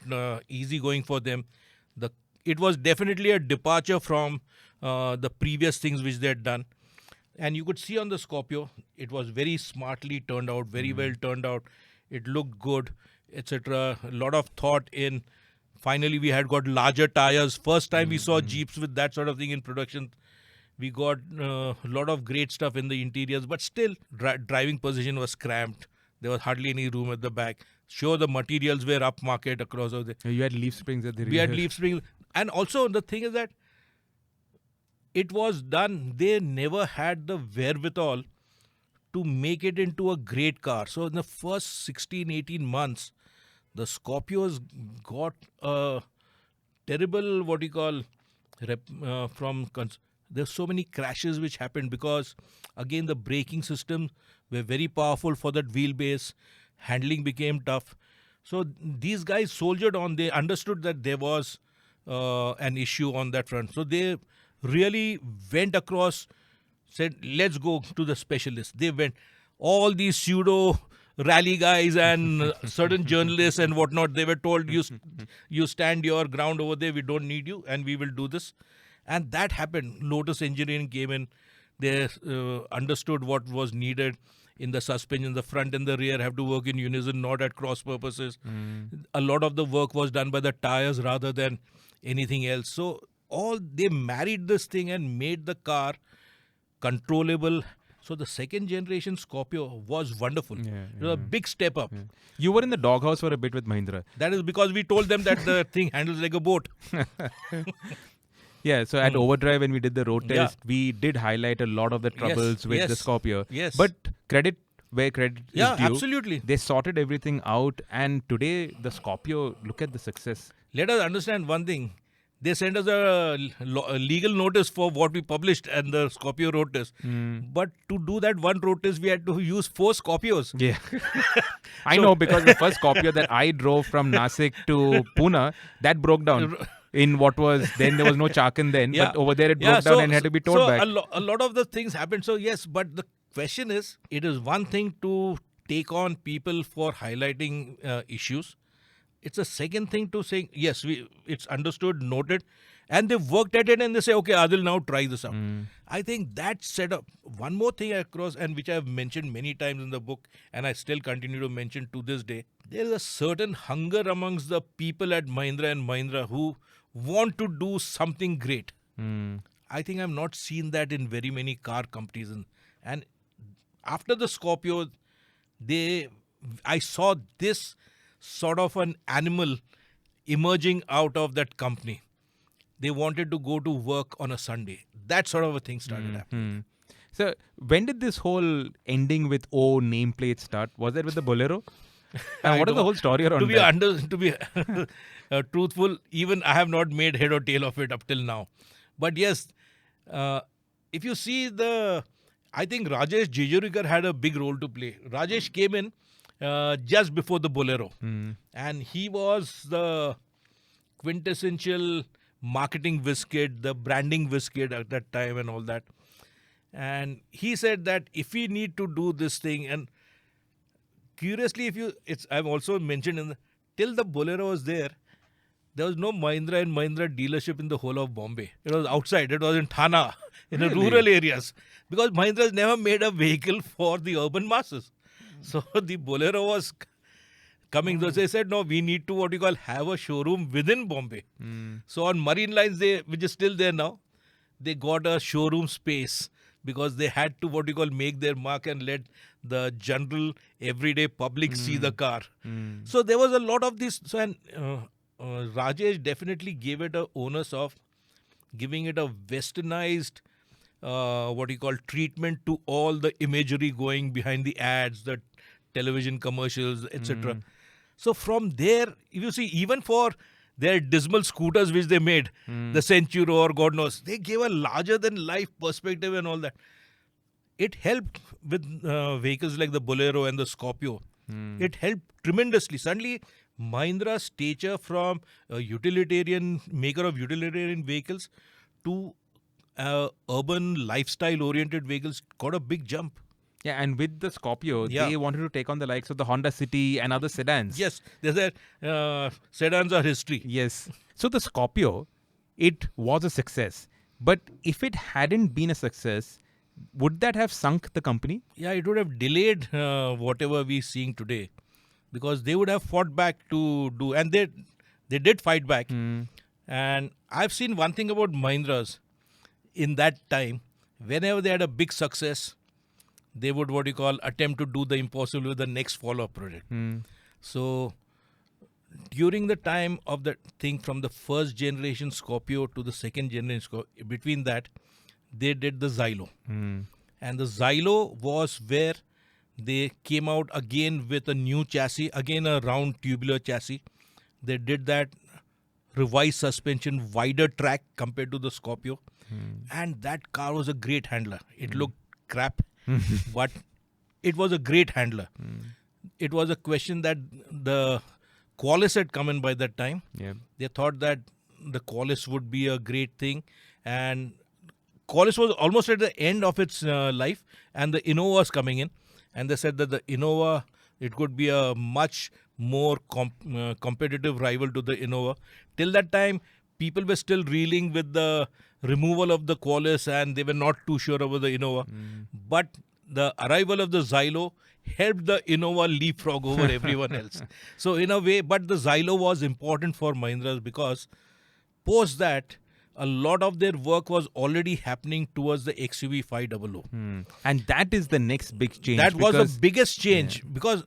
easy going for them. It was definitely a departure from the previous things which they had done. And you could see on the Scorpio, it was very smartly turned out, very well turned out. It looked good, etc. A lot of thought in. Finally, we had got larger tires. First time we saw Jeeps with that sort of thing in production. We got a lot of great stuff in the interiors, but still driving position was cramped. There was hardly any room at the back. Sure, the materials were upmarket across all the. You had leaf springs at the rear. We had leaf springs. And also the thing is that it was done. They never had the wherewithal to make it into a great car. So in the first 16, 18 months, the Scorpios got a terrible, there's so many crashes which happened because, again, the braking systems were very powerful for that wheelbase. Handling became tough. So these guys soldiered on. They understood that there was an issue on that front. So they really went across, said, let's go to the specialists. They went. All these pseudo rally guys and certain journalists and whatnot, they were told, you stand your ground over there. We don't need you and we will do this. And that happened. Lotus Engineering came in. They understood what was needed in the suspension. The front and the rear have to work in unison, not at cross purposes. A lot of the work was done by the tires rather than anything else. So they married this thing and made the car controllable, So the second generation Scorpio was wonderful. Yeah, It was a big step up. yeah. You were in the doghouse for a bit with Mahindra. That is because we told them that the thing handles like a boat. Yeah, so at Overdrive when we did the road Yeah. test, we did highlight a lot of the troubles with the yes, Scorpio. yes. But credit where credit Yeah, is due. absolutely. They sorted everything out, and today the Scorpio, look at the success. Let us understand one thing. They sent us a legal notice for what we published and the Scorpio road test. But to do that one road test, we had to use 4 Scorpios. Yeah. I know, because the first Scorpio that I drove from Nasik to Pune, that broke down. In what was, then there was no Chakan then, but over there it broke down and had to be towed back. A lot of the things happened. So yes, but the question is, it is one thing to take on people for highlighting issues. It's a second thing to say, yes, it's understood, noted, and they've worked at it and they say, okay, Adil, now try this out. I think that set up one more thing across, and which I've mentioned many times in the book, and I still continue to mention to this day. There is a certain hunger amongst the people at Mahindra and Mahindra who want to do something great. I think I've not seen that in very many car companies. And after the Scorpio, I saw this sort of an animal emerging out of that company. They wanted to go to work on a Sunday. That sort of a thing started happening. So when did this whole ending with O nameplate start? Was that with the Bolero? And what is the whole story around that? To be truthful, even I have not made head or tail of it up till now. But yes, if you see I think Rajesh Jejurikar had a big role to play. Rajesh came in just before the Bolero. And he was the quintessential marketing whiz kid, the branding whiz kid at that time and all that. And he said that if we need to do this thing, and curiously, I've also mentioned till the Bolero was there was no Mahindra and Mahindra dealership in the whole of Bombay. It was outside. It was in Thana, in the rural areas, because Mahindra has never made a vehicle for the urban masses. So the Bolero was coming. So they said, no, we need to have a showroom within Bombay. So on Marine Lines, which is still there now, they got a showroom space because they had to make their mark and let the general everyday public see the car. So there was a lot of this. So and Rajesh definitely gave it a onus of giving it a westernized treatment to all the imagery going behind the ads, the television commercials, etc. So from there, if you see, even for their dismal scooters which they made, the Centuro or God knows, they gave a larger than life perspective and all that. It helped with vehicles like the Bolero and the Scorpio. It helped tremendously. Suddenly, Mahindra's stature from a utilitarian maker of utilitarian vehicles to urban lifestyle-oriented vehicles got a big jump. Yeah, and with the Scorpio, they wanted to take on the likes of the Honda City and other sedans. Yes, they said sedans are history. Yes. So the Scorpio, it was a success. But if it hadn't been a success, would that have sunk the company? Yeah, it would have delayed whatever we're seeing today. Because they would have fought back to do, and they did fight back. And I've seen one thing about Mahindras in that time, whenever they had a big success, they would attempt to do the impossible with the next follow-up project. So during the time of the thing from the first generation Scorpio to the second generation Scorpio, between that, they did the Xylo. And the Xylo was where they came out again with a new chassis, again a round tubular chassis. They did that revised suspension, wider track compared to the Scorpio. And that car was a great handler. It looked crap, but it was a great handler. It was a question that the Qualis had come in by that time. They thought that the Qualis would be a great thing. And Qualis was almost at the end of its life, and the Innova was coming in. And they said that the Innova, it could be a much more competitive rival to the Innova. Till that time, people were still reeling with the removal of the Qualis and they were not too sure about the Innova. But the arrival of the Xylo helped the Innova leapfrog over everyone else. So in a way, but the Xylo was important for Mahindra because post that, a lot of their work was already happening towards the XUV500. And that is the next big change. That was the biggest change because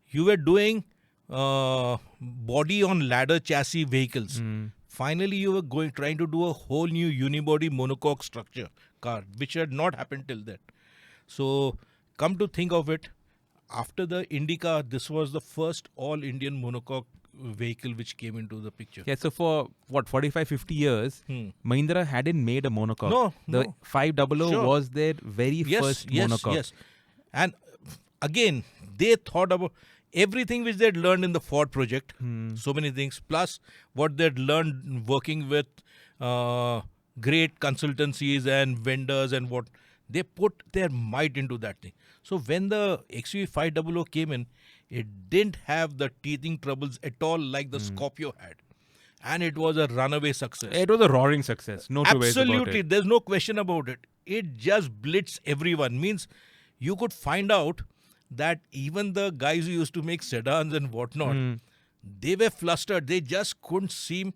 you were doing body on ladder chassis vehicles. Finally, you were trying to do a whole new unibody monocoque structure car, which had not happened till then. So, come to think of it, after the Indica, this was the first all-Indian monocoque vehicle which came into the picture. Yeah, so for 45, 50 years, Mahindra hadn't made a monocoque. No, the 500 was their very first monocoque. Yes. And again, they thought about everything which they'd learned in the Ford project, so many things, plus what they'd learned working with great consultancies and vendors and what, they put their might into that thing. So when the XUV500 came in, it didn't have the teething troubles at all like the Scorpio had. And it was a runaway success. It was a roaring success. No two ways about it. Absolutely. There's no question about it. It just blitzed everyone. Means you could find out that even the guys who used to make sedans and whatnot, they were flustered. They just couldn't seem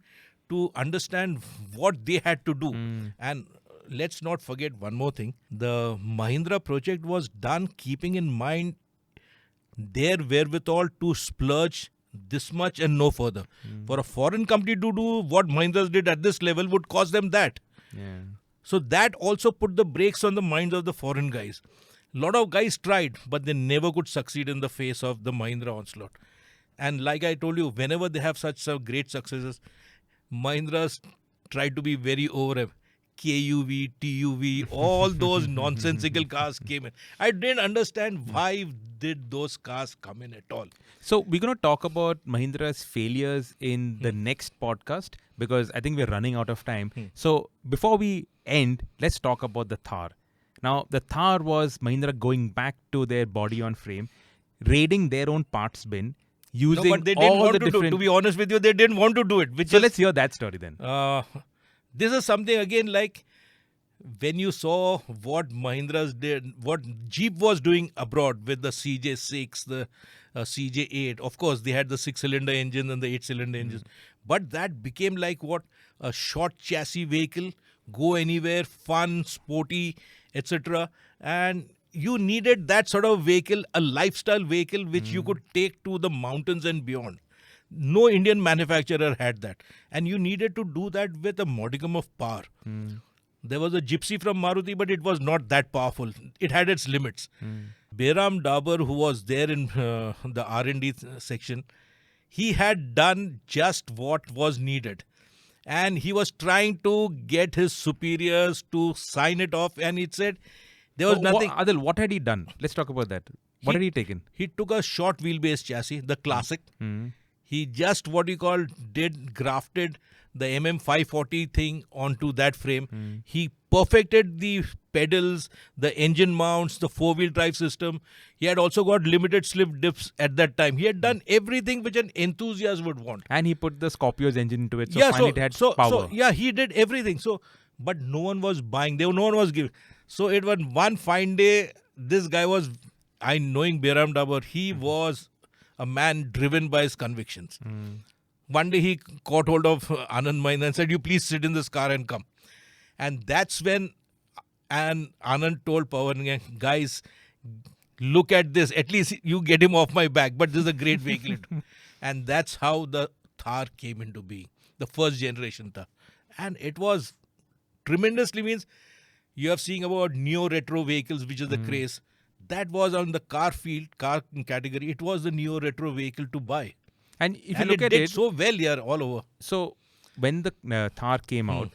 to understand what they had to do. And let's not forget one more thing. The Mahindra project was done keeping in mind their wherewithal to splurge this much and no further. For a foreign company to do what Mahindra did at this level would cost them that. Yeah. So that also put the brakes on the minds of the foreign guys. A lot of guys tried, but they never could succeed in the face of the Mahindra onslaught. And like I told you, whenever they have such great successes, Mahindra's tried to be very over. KUV, TUV, all those nonsensical cars came in. I didn't understand why did those cars come in at all. So we're going to talk about Mahindra's failures in the next podcast because I think we're running out of time. So before we end, let's talk about the Thar. Now, the Thar was Mahindra going back to their body on frame, raiding their own parts bin, using but they didn't all want the to different... do. To be honest with you, they didn't want to do it. So let's hear that story then. This is something again like when you saw what Mahindra's did, what Jeep was doing abroad with the CJ6, the CJ8. Of course, they had the 6-cylinder engine and the 8-cylinder engines. But that became like what? A short chassis vehicle, go anywhere, fun, sporty, etc. And you needed that sort of vehicle, a lifestyle vehicle which you could take to the mountains and beyond. No Indian manufacturer had that. And you needed to do that with a modicum of power. There was a Gypsy from Maruti, but it was not that powerful. It had its limits. Behram Dabur, who was there in the R&D section, he had done just what was needed. And he was trying to get his superiors to sign it off. And he said there was nothing. Adil, what had he done? Let's talk about that. What had he taken? He took a short wheelbase chassis, the classic. He just grafted the MM540 thing onto that frame. He perfected the pedals, the engine mounts, the four-wheel drive system. He had also got limited slip dips at that time. He had done everything which an enthusiast would want. And he put the Scorpio's engine into it. So finally it had power. So he did everything. But no one was buying. No one was giving. So it was one fine day, this guy was, knowing Behram Dabur, he was a man driven by his convictions. One day he caught hold of Anand Mahindra and said, you please sit in this car and come. And that's when Anand told Pawan, guys, look at this. At least you get him off my back. But this is a great vehicle. And that's how the Thar came into being. The first generation Thar. And it was tremendously means you are seeing about neo-retro vehicles, which is the craze. That was on the car category. It was the neo-retro vehicle to buy. And if you look at it so well here all over. So when the Thar came out,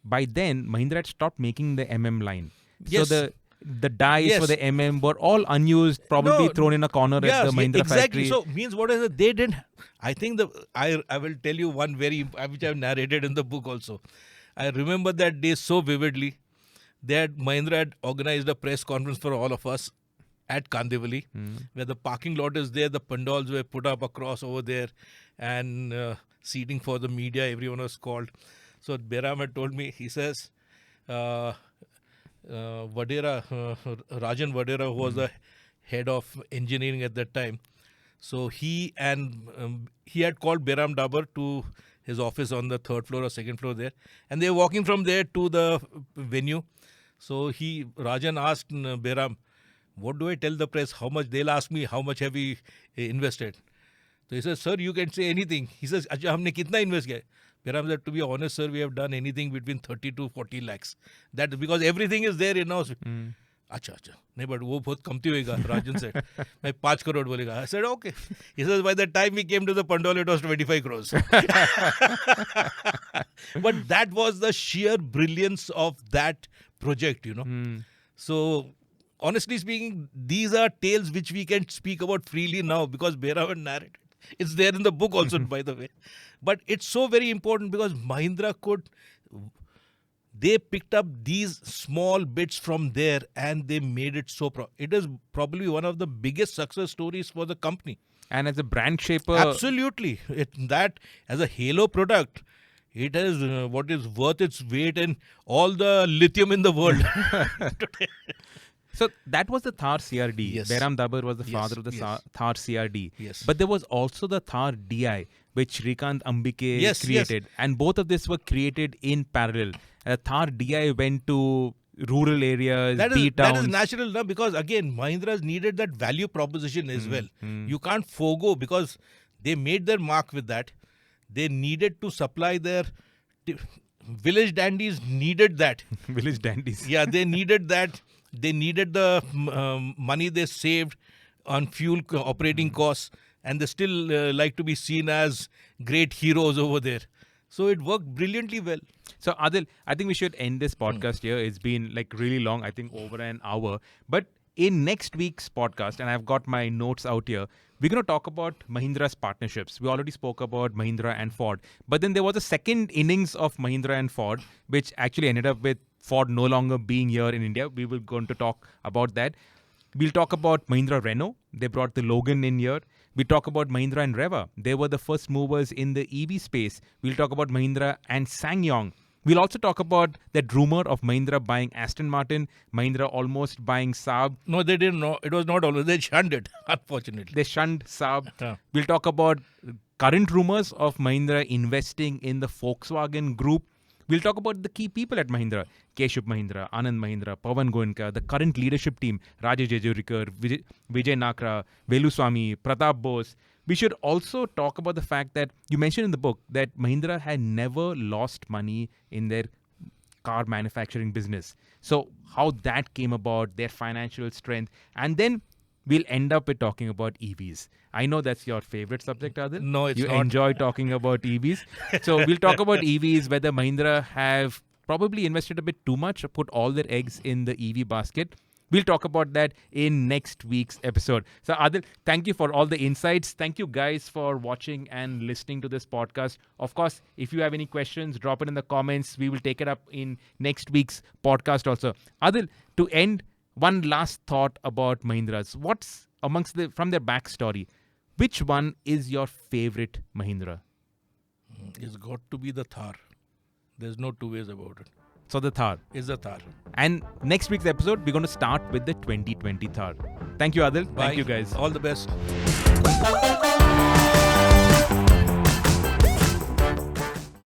by then Mahindra had stopped making the MM line. Yes. So the dies for the MM were all unused, probably thrown in a corner at the Mahindra factory. So means what is it? They didn't. I think I will tell you one which I have narrated in the book also. I remember that day so vividly. Mahindra had organized a press conference for all of us at Kandivali, where the parking lot is there, the pandals were put up across over there, and seating for the media, everyone was called. So Behram had told me, he says, Rajan Vadera, who was the head of engineering at that time, So he had called Behram Dabur to his office on the 3rd floor or 2nd floor there, and they were walking from there to the venue. So Rajan asked Behram, what do I tell the press? How much? They'll ask me, how much have we invested? So he says, sir, you can say anything. He says, Acha, humne kitna invest kiya? Behram said, to be honest, sir, we have done anything between 30 to 40 lakhs. That's because everything is there in-house. अच्छा नहीं but वो बहुत कमती होएगा राजन said मैं 5 crore बोलेगा. I said okay. He says by the time we came to the Pandol it was 25 crores. But that was the sheer brilliance of that project, So honestly speaking, these are tales which we can speak about freely now because Behram narrated. It's there in the book also, by the way. But it's so very important because Mahindra they picked up these small bits from there and they made it so it is probably one of the biggest success stories for the company. And as a brand shaper, absolutely, that as a halo product, it is what is worth its weight in all the lithium in the world. So that was the Thar CRD. Yes. Behram Dabur was the father of the Thar CRD. Yes. But there was also the Thar DI, which Shrikant Ambike created. And both of this were created in parallel. Thar DI went to rural areas, B-towns. That is natural now because again, Mahindra's needed that value proposition as well. You can't forego because they made their mark with that. They needed to supply their... Village dandies needed that. Village dandies. Yeah, they needed that. They needed the money they saved on fuel operating costs, and they still like to be seen as great heroes over there. So it worked brilliantly well. So Adil, I think we should end this podcast here. It's been like really long, I think over an hour. But in next week's podcast, and I've got my notes out here, we're going to talk about Mahindra's partnerships. We already spoke about Mahindra and Ford. But then there was a second innings of Mahindra and Ford, which actually ended up with Ford no longer being here in India. We will going to talk about that. We'll talk about Mahindra Renault. They brought the Logan in here. We talk about Mahindra and Reva. They were the first movers in the EV space. We'll talk about Mahindra and SsangYong. We'll also talk about that rumor of Mahindra buying Aston Martin, Mahindra almost buying Saab. No, they didn't know. It was not always. They shunned it, unfortunately. They shunned Saab. We'll talk about current rumors of Mahindra investing in the Volkswagen group. We'll talk about the key people at Mahindra. Keshub Mahindra, Anand Mahindra, Pawan Goenka, the current leadership team, Rajesh Jejurikar, Vijay Nakra, Veluswamy, Pratap Bose. We should also talk about the fact that you mentioned in the book that Mahindra had never lost money in their car manufacturing business. So how that came about, their financial strength, and then we'll end up with talking about EVs. I know that's your favorite subject, Adil. No, it's not. You enjoy talking about EVs. So we'll talk about EVs, whether Mahindra have probably invested a bit too much or put all their eggs in the EV basket. We'll talk about that in next week's episode. So Adil, thank you for all the insights. Thank you guys for watching and listening to this podcast. Of course, if you have any questions, drop it in the comments. We will take it up in next week's podcast also. Adil, to end, one last thought about Mahindras. What's from their backstory, which one is your favorite Mahindra? It's got to be the Thar. There's no two ways about it. So the Thar. Is the Thar. And next week's episode, we're going to start with the 2020 Thar. Thank you, Adil. Bye. Thank you, guys. All the best.